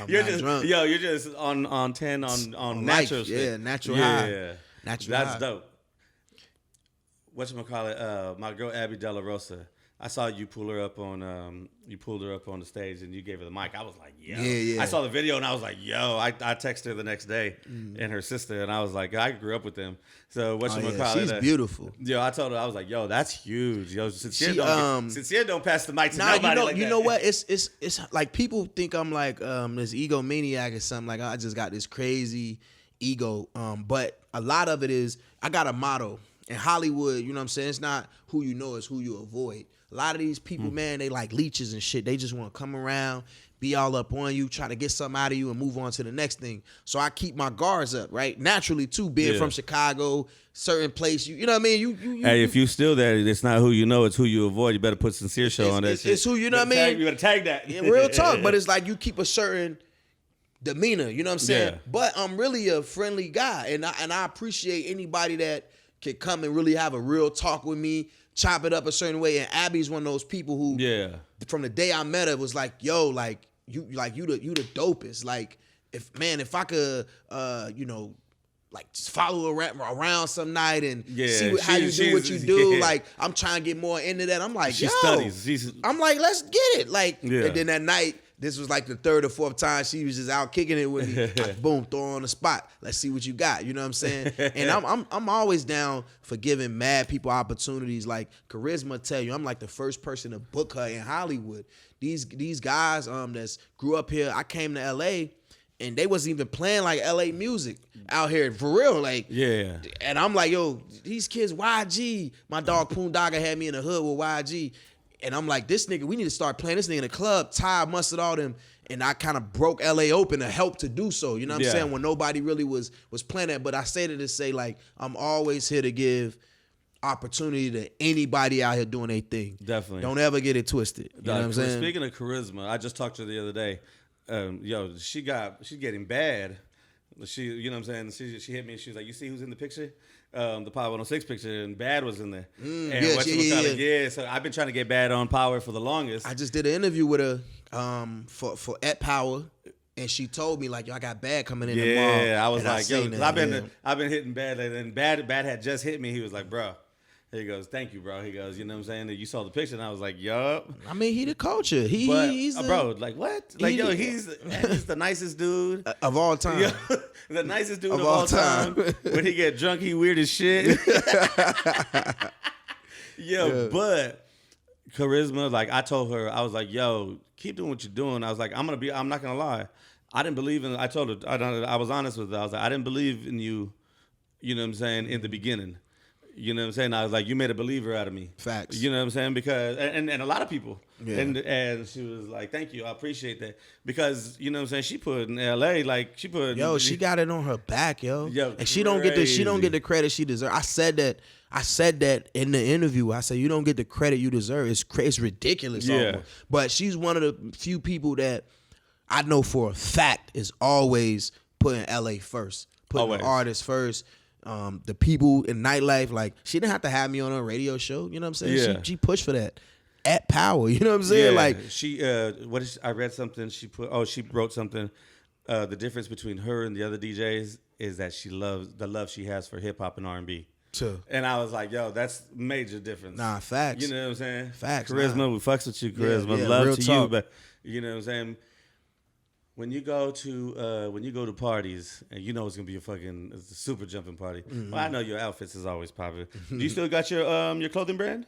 You're not drunk. Yo, you're just on 10 on natural life. shit. Yeah, natural high. Yeah, natural. That's high. dope. Whatchamacallit? My girl Abby De La Rosa. I saw you pulled her up on the stage and you gave her the mic. I was like, yo. Yeah. I saw the video and I was like, yo. I texted her the next day and her sister, and I was like, I grew up with them. So whatchamacallit? She's beautiful. Yo, I told her, I was like, yo, that's huge. Yo, Sincere don't pass the mic to nobody like that. You know what? It's like people think I'm like this egomaniac or something. Like I just got this crazy ego. But a lot of it is I got a motto. In Hollywood, you know what I'm saying? It's not who you know, it's who you avoid. A lot of these people, man, they like leeches and shit. They just want to come around, be all up on you, try to get something out of you and move on to the next thing. So I keep my guards up, right? Naturally, too, being from Chicago, certain place, you know what I mean? Hey, if you still there, it's not who you know, it's who you avoid. You better put Sincere Show on that shit. It's who, you know what I mean? You better tag that. Yeah, real talk, but it's like you keep a certain demeanor, you know what I'm saying? Yeah. But I'm really a friendly guy, and I appreciate anybody that can come and really have a real talk with me, chop it up a certain way. And Abby's one of those people who, from the day I met her, was like, yo, like you the dopest. Like if I could, like just follow around some night and see how you do what you do. Like I'm trying to get more into that. I'm like, she studies. I'm like, let's get it. Like, and then that night. This was like the third or fourth time she was just out kicking it with me. Boom, throw her on the spot. Let's see what you got. You know what I'm saying? And I'm always down for giving mad people opportunities. Like Charisma tell you, I'm like the first person to book her in Hollywood. These guys that's grew up here. I came to LA and they wasn't even playing like LA music out here for real. Like And I'm like, yo, these kids, YG. My dog Poondogger had me in the hood with YG. And I'm like, this nigga, we need to start playing this nigga in the club. Ty mustered all them, and I kind of broke LA open to help to do so. You know what I'm saying? When nobody really was playing that. But I say that to say, like, I'm always here to give opportunity to anybody out here doing their thing. Definitely. Don't ever get it twisted. You know what I'm saying? Speaking of charisma, I just talked to her the other day. She's getting bad. You know what I'm saying? She hit me and she was like, you see who's in the picture? The Power 106 picture, and Bad was in there. So I've been trying to get Bad on Power for the longest. I just did an interview with her for at Power, and she told me like, yo, I got Bad coming in tomorrow. Yeah, I was like, yo, I've been hitting Bad, and Bad had just hit me. He was like, bro. He goes, thank you, bro. He goes, you know what I'm saying? You saw the picture, and I was like, yup. I mean, he the culture. Bro, like what? Like, he's the nicest dude of all time. Yo, the nicest dude of all time. When he get drunk, he weird as shit. But charisma, like I told her, I was like, yo, keep doing what you're doing. I was like, I'm not gonna lie. I didn't believe in. I told her, I was honest with her. I was like, I didn't believe in you. You know what I'm saying? In the beginning. You know what I'm saying? I was like, you made a believer out of me. Facts. You know what I'm saying? Because and a lot of people. Yeah. And she was like, thank you, I appreciate that. Because you know what I'm saying, she put in LA, like she got it on her back, yo. Yo, and she don't get the credit she deserves. I said that in the interview. I said you don't get the credit you deserve. It's ridiculous. Yeah. Almost. But she's one of the few people that I know for a fact is always putting LA first. Putting the artist first. The people in nightlife, like she didn't have to have me on a radio show. You know what I'm saying? Yeah. She pushed for that at Power. You know what I'm saying? Yeah. Like she, I read something. She wrote something. The difference between her and the other DJs is that she loves the love she has for hip hop and R&B. Too. And I was like, yo, that's major difference. Nah, facts. You know what I'm saying? Facts. Charisma, we fucks with you, charisma. Yeah, love real to talk. you, but you know what I'm saying? When you go to parties and you know it's gonna be it's a super jumping party. Mm-hmm. Well, I know your outfits is always popular. Do you still got your clothing brand?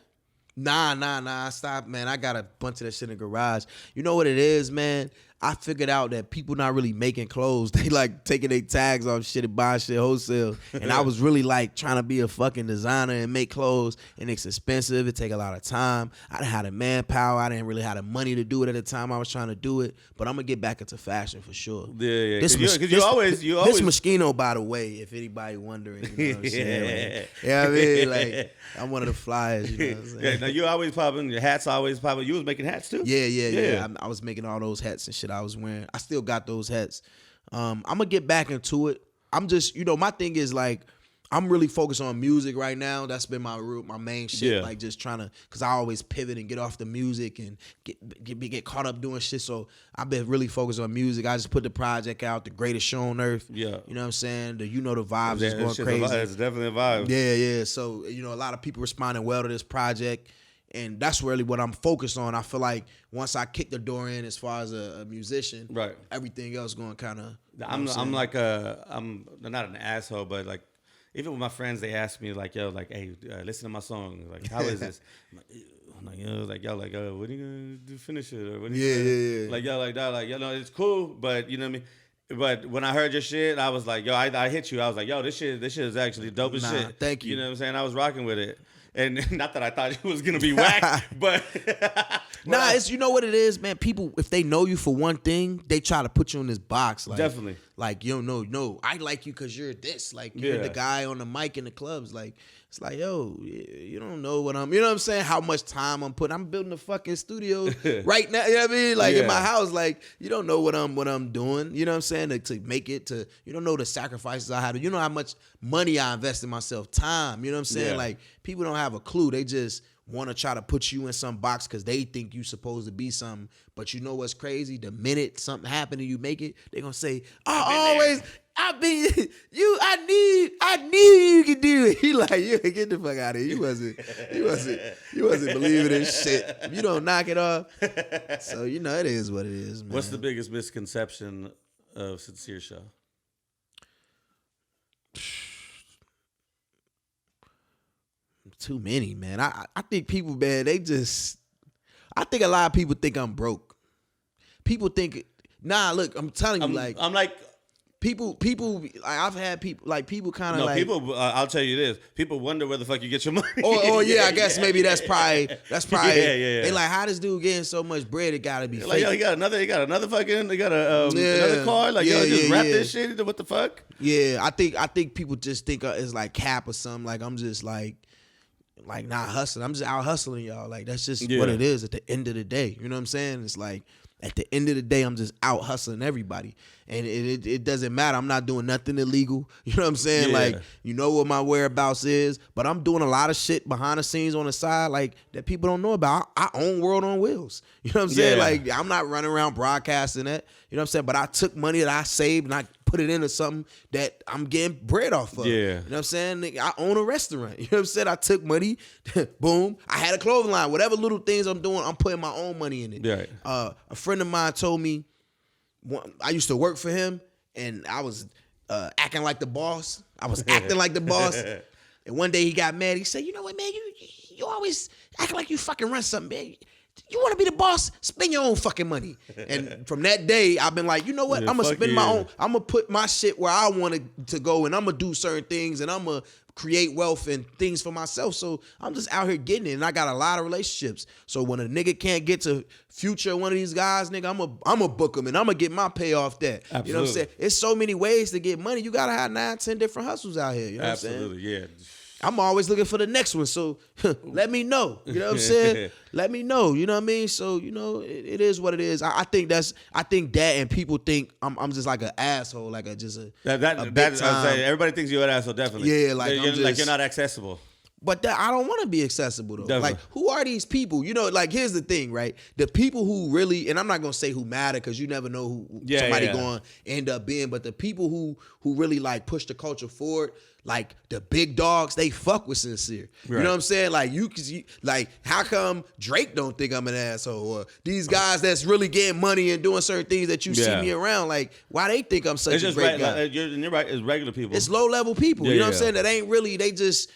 Nah. Stop, man. I got a bunch of that shit in the garage. You know what it is, man? I figured out that people not really making clothes. They like taking their tags off shit and buying shit wholesale. And I was really like trying to be a fucking designer and make clothes. And it's expensive. It take a lot of time. I didn't have the manpower. I didn't really have the money to do it at the time I was trying to do it. But I'm going to get back into fashion for sure. Yeah. This Moschino, by the way, if anybody wondering. You know what I'm saying? Like, yeah, I mean, like, I'm one of the flyers. You know what I'm saying? Yeah, now you always popping. Your hats always popping. You was making hats too? Yeah. I was making all those hats and shit I was wearing. I still got those hats. I'm gonna get back into it. I'm just, my thing is like, I'm really focused on music right now. That's been my main shit. Yeah. Like just trying to, cause I always pivot and get off the music and get caught up doing shit. So I've been really focused on music. I just put the project out, The Greatest Show on Earth. Yeah. You know what I'm saying? The vibes is going crazy. It's definitely a vibe. Yeah. So, a lot of people responding well to this project. And that's really what I'm focused on. I feel like once I kick the door in as far as a musician, right, everything else going kind of. I'm not an asshole, but like even with my friends, they ask me like, yo, like, hey, listen to my song. Like, how is this? I'm like, yo, when are you gonna do finish it? Or when yeah. Like, yo, like that, like, it's cool, but you know what I mean. But when I heard your shit, I was like, yo, I hit you. I was like, yo, this shit is actually dope as shit. Thank you. You know what I'm saying? I was rocking with it. And not that I thought it was gonna be whack, but it's what it is, man. People, if they know you for one thing, they try to put you in this box. Like, definitely. Like, no, I like you because you're this. Like, you're the guy on the mic in the clubs. Like, it's like, yo, you don't know what I'm. You know what I'm saying? How much time I'm putting? I'm building a fucking studio right now. You know what I mean? Like in my house. Like, you don't know what I'm doing. You know what I'm saying? To make it to, you don't know the sacrifices I had to. You know how much money I invest in myself, time. You know what I'm saying? Yeah. Like, people don't have a clue. They just want to try to put you in some box because they think you supposed to be something. But you know what's crazy? The minute something happened and you make it, they're gonna say, I knew you could do it. He like, you get the fuck out of here. You wasn't believing this shit. You don't knock it off. So it is what it is, man. What's the biggest misconception of Sincere Show? Too many, man. I think people, man, I think a lot of people think I'm broke. People think, look, I'm telling you, I'm like, people, like, I've had people kind of No, like, people. I'll tell you this: people wonder where the fuck you get your money. or yeah, I guess maybe that's probably. Yeah. They like, how this dude getting so much bread? It gotta be fake. Like, yo, he got another fucking, another car. Like, yo, just wrap this shit. What the fuck? Yeah, I think people just think it's like cap or something. Like, I'm just like not hustling. I'm just out hustling y'all. Like, that's just what it is at the end of the day. You know what I'm saying? It's like, at the end of the day, I'm just out hustling everybody. And it doesn't matter. I'm not doing nothing illegal. You know what I'm saying? Yeah. Like, you know what my whereabouts is. But I'm doing a lot of shit behind the scenes on the side, like, that people don't know about. I own World on Wheels. You know what I'm saying? Yeah. Like, I'm not running around broadcasting that. You know what I'm saying? But I took money that I saved and I put it into something that I'm getting bread off of. Yeah. You know what I'm saying? Nigga, I own a restaurant. You know what I'm saying? I took money, boom. I had a clothing line. Whatever little things I'm doing, I'm putting my own money in it. Right. A friend of mine told me, I used to work for him, and I was acting like the boss. I was acting like the boss. And one day he got mad. He said, you know what, man? You always act like you fucking run something, man. You want to be the boss? Spend your own fucking money. And from that day, I've been like, you know what? I'm going to spend my own. I'm going to put my shit where I want it to go, and I'm going to do certain things, and I'm going to create wealth and things for myself. So I'm just out here getting it, and I got a lot of relationships. So when a nigga can't get to Future, one of these guys, nigga, I'm a book him, and I'm going to get my pay off that. Absolutely. You know what I'm saying? It's so many ways to get money. You got to have 9, 10 different hustles out here. You know what I'm saying? Absolutely, yeah. I'm always looking for the next one, so let me know. You know what I'm saying? Let me know. You know what I mean? So, you know, it is what it is. I think that, and people think I'm just like an asshole, like a big time. Everybody thinks you're an asshole, definitely. Yeah, like you're not accessible. But I don't want to be accessible though. Definitely. Like, who are these people? You know, like, here's the thing, right? The people who really, and I'm not gonna say who matter, because you never know who somebody going to end up being. But the people who really like push the culture forward, like the big dogs, they fuck with Sincere. Right. You know what I'm saying? Like, like, how come Drake don't think I'm an asshole? Or these guys that's really getting money and doing certain things that you see me around, like, why they think I'm such a great guy? You're right. It's regular people. It's low level people. You know what I'm saying? That ain't really. They just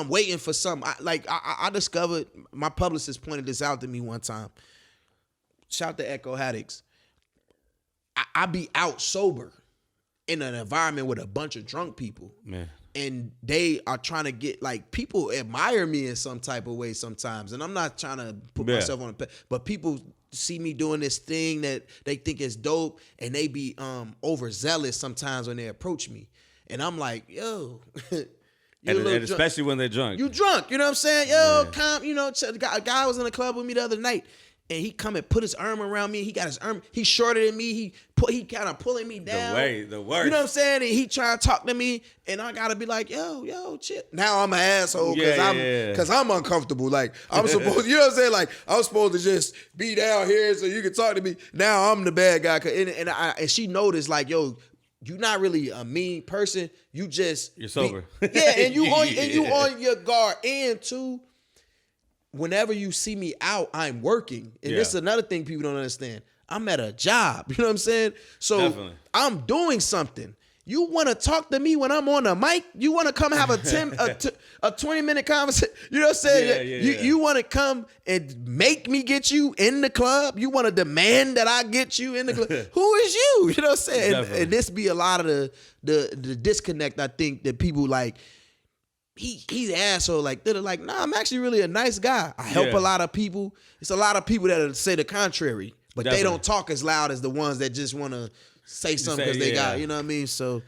waiting for something. I discovered, my publicist pointed this out to me one time. Shout to Echo Haddix. I be out sober in an environment with a bunch of drunk people. Man. And they are trying to get, like, people admire me in some type of way sometimes. And I'm not trying to put myself on a, but people see me doing this thing that they think is dope, and they be overzealous sometimes when they approach me. And I'm like, yo. And especially when they're drunk. You drunk, you know what I'm saying? Yo, calm, you know, a guy was in the club with me the other night, and he come and put his arm around me. He got his arm, he shorter than me. He kind of pulling me down. The worst. You know what I'm saying? And he trying to talk to me, and I gotta be like, yo, chill. Now I'm an asshole because I'm uncomfortable. Like, I'm supposed, you know what I'm saying? Like, I'm supposed to just be down here so you can talk to me. Now I'm the bad guy. And she noticed, like, yo, you're not really a mean person. You're sober. And you on your guard. And two, whenever you see me out, I'm working. And this is another thing people don't understand. I'm at a job. You know what I'm saying? So definitely. I'm doing something. You want to talk to me when I'm on the mic? You want to come have a 20-minute conversation? You know what I'm saying? You want to come and make me get you in the club? You want to demand that I get you in the club? Who is you? You know what I'm saying? And this be a lot of the disconnect, I think, that people like, he's an asshole. Like, they're like, nah, I'm actually really a nice guy. I help a lot of people. It's a lot of people that say the contrary, but they don't talk as loud as the ones that just want to say something because they got, you know what I mean? So,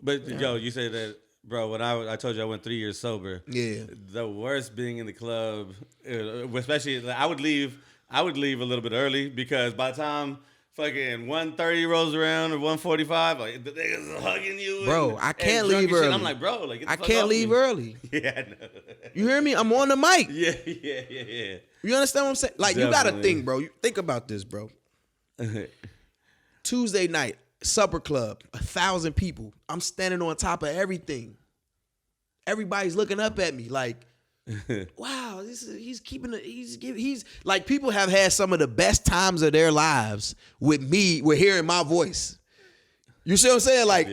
but yo, you say that, bro. When I told you I went 3 years sober. Yeah. The worst being in the club, especially I would leave a little bit early, because by the time fucking 1:30 rolls around or 1:45, like, the niggas hugging you. Bro, I can't leave early. I'm like, bro, like, get the I fuck can't off leave me. early. Yeah, I know. You hear me? I'm on the mic. Yeah. You understand what I'm saying? Like, definitely. You got to think, bro. Think about this, bro. Tuesday night, supper club, 1,000 people. I'm standing on top of everything. Everybody's looking up at me like, wow, he's like, people have had some of the best times of their lives with me, with hearing my voice. You see what I'm saying? Like,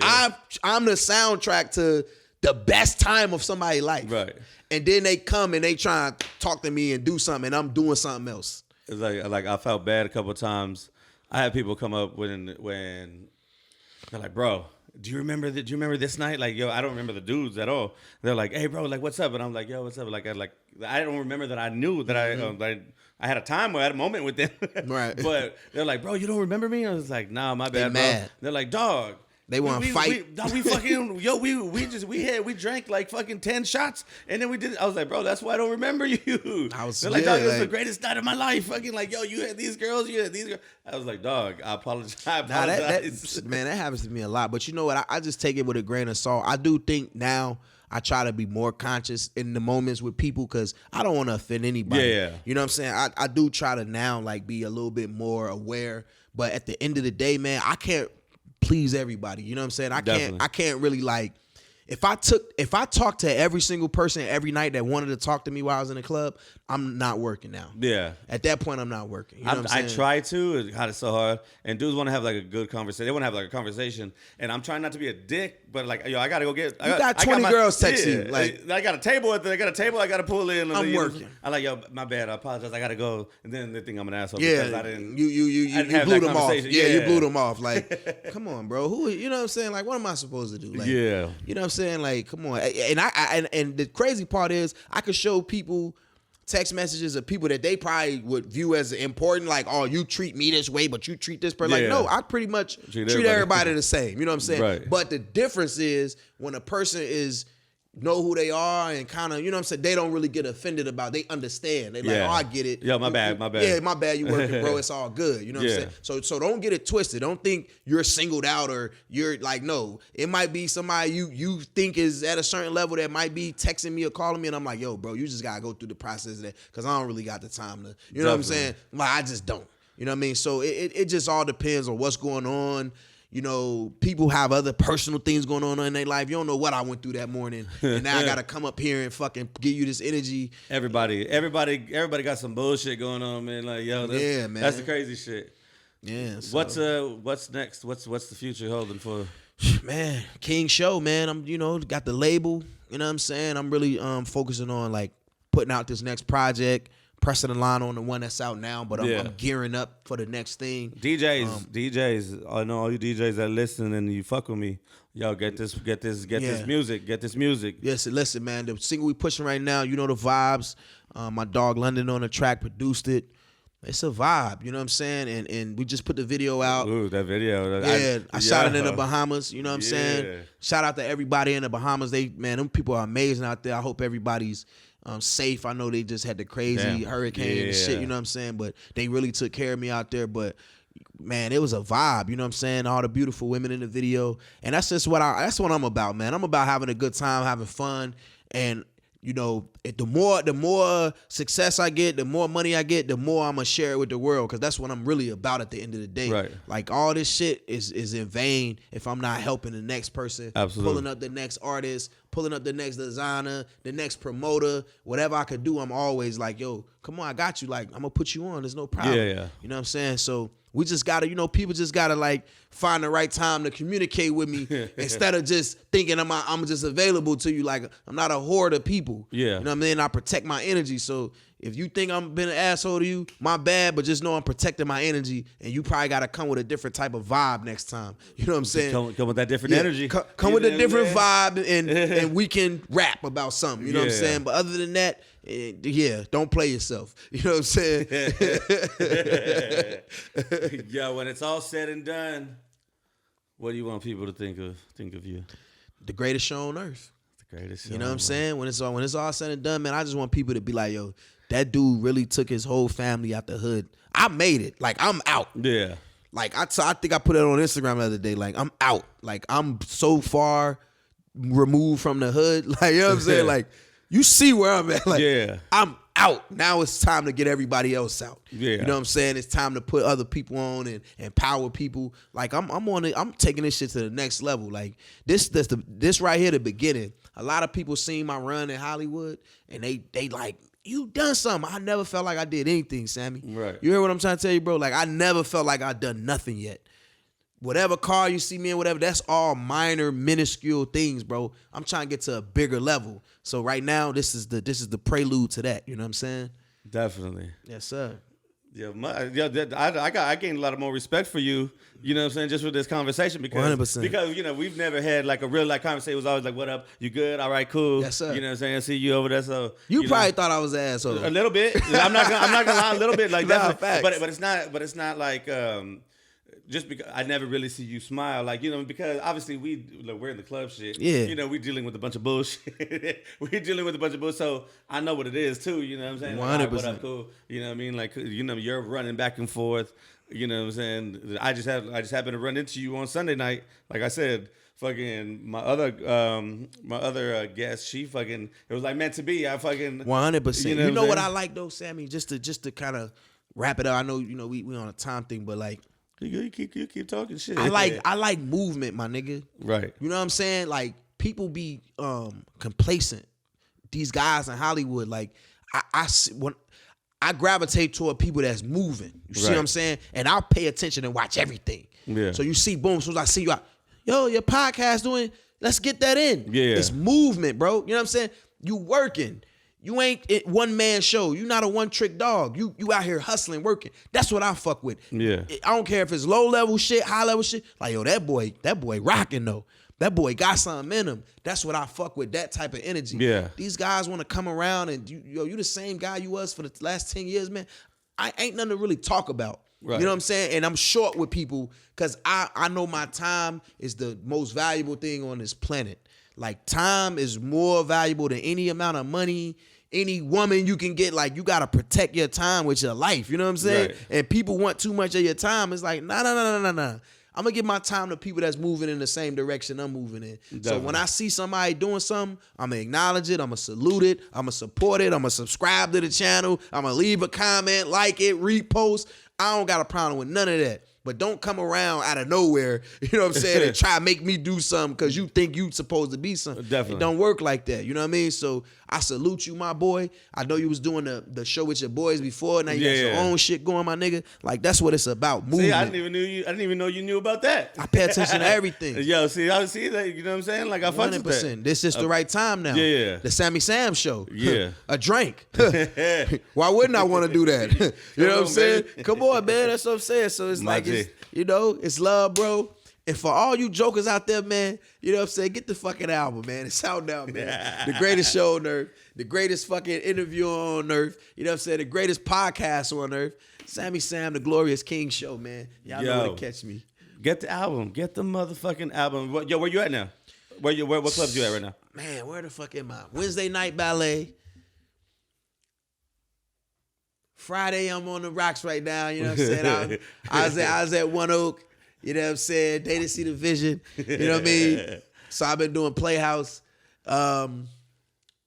I'm the soundtrack to the best time of somebody's life. Right. And then they come and they try and talk to me and do something, and I'm doing something else. It's like I felt bad a couple of times. I had people come up when they're like, bro, do you remember that? Do you remember this night? Like, yo, I don't remember the dudes at all. They're like, hey, bro, like, what's up? And I'm like, yo, what's up? Like, I don't remember that I knew that I had a time where I had a moment with them. Right. But they're like, bro, you don't remember me? I was like, nah, my bad, They mad. bro. They're like, dog. They want to fight. We fucking we drank like fucking 10 shots and then we did. I was like, bro, that's why I don't remember you. They're like, dog, this is the greatest night of my life. Fucking like, yo, you had these girls, you had these girls. I was like, dog, I apologize. Man, that happens to me a lot. But you know what? I just take it with a grain of salt. I do think now I try to be more conscious in the moments with people because I don't want to offend anybody. Yeah. You know what I'm saying? I do try to now like be a little bit more aware. But at the end of the day, man, I can't please everybody. You know what I'm saying? I can't really like if I talked to every single person every night that wanted to talk to me while I was in the club, I'm not working now. Yeah. At that point, I'm not working. You know what I'm saying? I try to. God, it's so hard. And dudes want to have like a good conversation. They want to have like a conversation. And I'm trying not to be a dick, but like, yo, I gotta go get. You got 20 girls text you. Like, I got a table. I gotta pull in. I'm working. I'm like, yo, my bad. I apologize. I gotta go. And then they think I'm an asshole yeah, because I didn't. You blew them off. Yeah, you blew them off. Like, come on, bro. Who? You know what I'm saying? Like, what am I supposed to do? Like, yeah. You know what I'm saying? Like, come on. And the crazy part is, I could show people text messages of people that they probably would view as important, like, oh, you treat me this way, but you treat this person. Like, no, I pretty much treat everybody the same. You know what I'm saying? Right. But the difference is when a person is know who they are and kind of, you know what I'm saying, they don't really get offended about, they understand. They like, oh, I get it. Yeah, my bad. Yeah, my bad, you working, bro. It's all good. You know what I'm saying? So don't get it twisted. Don't think you're singled out or you're like, no. It might be somebody you think is at a certain level that might be texting me or calling me and I'm like, yo, bro, you just got to go through the process of that because I don't really got the time to, you know what I'm saying? Like, I just don't. You know what I mean? So it just all depends on what's going on. You know, people have other personal things going on in their life. You don't know what I went through that morning, and now I gotta come up here and fucking give you this energy. Everybody got some bullshit going on, man. Like, yo, man, that's the crazy shit. Yeah. So. What's next? What's the future holding for? Man, King Show, man. I'm got the label. You know what I'm saying? I'm really focusing on like putting out this next project. Pressing the line on the one that's out now, but I'm gearing up for the next thing. DJs, I know all you DJs that listen and you fuck with me. Yo, get this music. Yes, listen, man. The single we pushing right now, you know the vibes. My dog London on the track produced it. It's a vibe, you know what I'm saying? And we just put the video out. Ooh, that video. I shot it in the Bahamas, you know what I'm saying? Shout out to everybody in the Bahamas. Them people are amazing out there. I hope everybody's safe. I know they just had the crazy hurricane and shit, you know what I'm saying? But they really took care of me out there. But man, it was a vibe, you know what I'm saying? All the beautiful women in the video. And that's just what I'm about, man. I'm about having a good time, having fun. And you know, the more success I get, the more money I get, the more I'm gonna share it with the world, because that's what I'm really about at the end of the day. Right. Like, all this shit is in vain if I'm not helping the next person. Absolutely. Pulling up the next artist, pulling up the next designer, the next promoter, whatever I could do, I'm always like, yo, come on, I got you. Like, I'm gonna put you on. There's no problem. Yeah. You know what I'm saying? So we just gotta, people just gotta like find the right time to communicate with me instead of just thinking I'm just available to you. Like, I'm not a hoard of people. Yeah. You know what I mean? I protect my energy. So if you think I'm been an asshole to you, my bad, but just know I'm protecting my energy, and you probably gotta come with a different type of vibe next time. You know what I'm saying? Come with that different energy. Come with a different vibe, and we can rap about something. You know what I'm saying? But other than that, don't play yourself. You know what I'm saying? Yo, when it's all said and done, what do you want people to think of you? The greatest show on earth. The greatest show. You know what I'm saying? When it's all said and done, man, I just want people to be like, yo, that dude really took his whole family out the hood. I made it. Like, I'm out. Yeah. Like, I think I put it on Instagram the other day. Like, I'm out. Like, I'm so far removed from the hood. Like, you know what I'm saying? Like, you see where I'm at. Like, I'm out. Now it's time to get everybody else out. Yeah. You know what I'm saying? It's time to put other people on and empower people. Like, I'm on it. I'm taking this shit to the next level. Like, this right here, the beginning. A lot of people seen my run in Hollywood, and they like, you done something. I never felt like I did anything, Sammy. Right. You hear what I'm trying to tell you, bro? Like, I never felt like I done nothing yet. Whatever car you see me in, whatever, that's all minor, minuscule things, bro. I'm trying to get to a bigger level. So right now, this is the prelude to that. You know what I'm saying? Definitely. Yes, sir. I gained a lot of more respect for you. You know what I'm saying? Just with this conversation because 100%. we've never had like a real conversation. It was always like, "What up? You good? All right, cool." Yes, sir. You know what I'm saying? I see you over there. So you probably thought I was an asshole. A little bit. I'm not gonna lie. A little bit like that. Facts. But it's not like. Just because I never really see you smile, like, you know, because obviously we're in the club shit. Yeah. You know, we're dealing with a bunch of bullshit. So I know what it is too. You know what I'm saying? 100%. Like, what up, cool. You know what I mean? Like, you know, you're running back and forth. You know what I'm saying? I just happened to run into you on Sunday night. Like I said, fucking my other guest, she fucking, it was like meant to be. I fucking 100%. You know what I like though, Sammy? Just to kind of wrap it up. I know we on a time thing, but like. You keep talking shit. I like movement, my nigga. Right. You know what I'm saying? Like people be complacent. These guys in Hollywood, like I gravitate toward people that's moving. You see what I'm saying? And I'll pay attention and watch everything. Yeah. So you see, boom, as soon as I see you out, yo, your podcast doing, let's get that in. Yeah. It's movement, bro. You know what I'm saying? You working. You ain't one man show. You not a one trick dog. You out here hustling, working. That's what I fuck with. Yeah. I don't care if it's low level shit, high level shit. Like, yo, that boy rocking though. That boy got something in him. That's what I fuck with. That type of energy. Yeah. These guys want to come around and you the same guy you was for the last 10 years, man. I ain't nothing to really talk about. Right. You know what I'm saying? And I'm short with people because I know my time is the most valuable thing on this planet. Like, time is more valuable than any amount of money, any woman you can get. Like, you got to protect your time with your life. You know what I'm saying? Right. And people want too much of your time. It's like, nah. I'm going to give my time to people that's moving in the same direction I'm moving in. Definitely. So when I see somebody doing something, I'm going to acknowledge it. I'm going to salute it. I'm going to support it. I'm going to subscribe to the channel. I'm going to leave a comment, like it, repost. I don't got a problem with none of that. But don't come around out of nowhere, you know what I'm saying, and try to make me do something because you think you supposed to be something. Definitely. It don't work like that, you know what I mean? So I salute you, my boy. I know you was doing the show with your boys before. Now you got your own shit going, my nigga. Like, that's what it's about, movement. See, I didn't even know you knew about that. I pay attention to everything. Yo, I see that, you know what I'm saying? Like, I fuck with that. This is the right time now. Yeah. The Sammy Sam show. Yeah. A drink. Why wouldn't I want to do that? You know what I'm saying? Baby. Come on, man. That's what I'm saying. So it's like, you know, it's love, bro. And for all you jokers out there, man, you know what I'm saying? Get the fucking album, man. It's out now, man. The greatest show on earth. The greatest fucking interview on earth. You know what I'm saying? The greatest podcast on earth. Sammy Sam, the Glorious King show, man. Y'all know where to catch me. Get the album. Get the motherfucking album. Yo, where you at now? What clubs you at right now? Man, where the fuck am I? Wednesday night ballet. Friday, I'm on the rocks right now. You know what I'm saying? I was at One Oak. You know what I'm saying? They didn't see the vision. You know what I mean? So I've been doing Playhouse.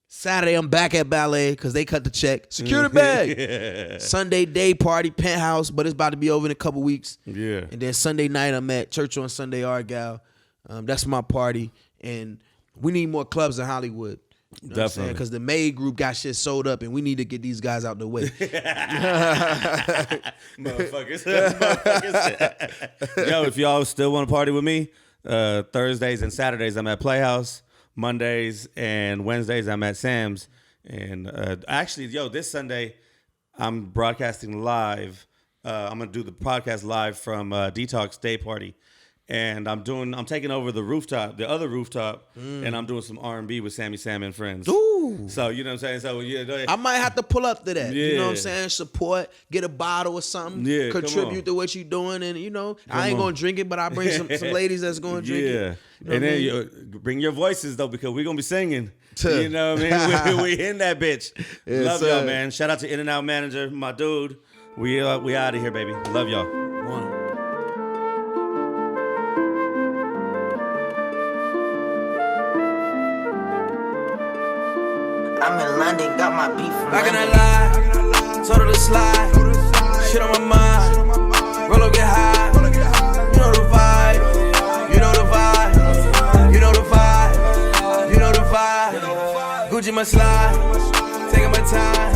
Saturday, I'm back at ballet because they cut the check. Secure the bag. Sunday, day party, Penthouse, but it's about to be over in a couple weeks. Yeah. And then Sunday night, I'm at Church on Sunday, Argyle. That's my party. And we need more clubs in Hollywood. You know definitely, because the Maid Group got shit sold up, and we need to get these guys out the way. Motherfuckers. Yo, if y'all still want to party with me, Thursdays and Saturdays I'm at Playhouse. Mondays and Wednesdays I'm at Sam's. And actually, this Sunday I'm broadcasting live. I'm gonna do the podcast live from Detox Day Party. And I'm taking over the other rooftop, and I'm doing some R&B with Sammy Sam and Friends. Ooh. So, you know what I'm saying? So, yeah. I might have to pull up to that. Yeah. You know what I'm saying? Support, get a bottle or something, contribute to what you're doing. And, you know, I ain't going to drink it, but I bring some ladies that's going to drink it. You know and then you bring your voices, though, because we're going to be singing. You know what I mean? we in that bitch. Yes, love y'all, man. Shout out to In-N-Out Manager, my dude. We out of here, baby. Love y'all. I'm in London, got my beef from Back in that lie, told her to slide. Shit on my mind, roll up, get high. You know the vibe, you know the vibe, you know the vibe, you know the vibe. Gucci my slide, taking my time.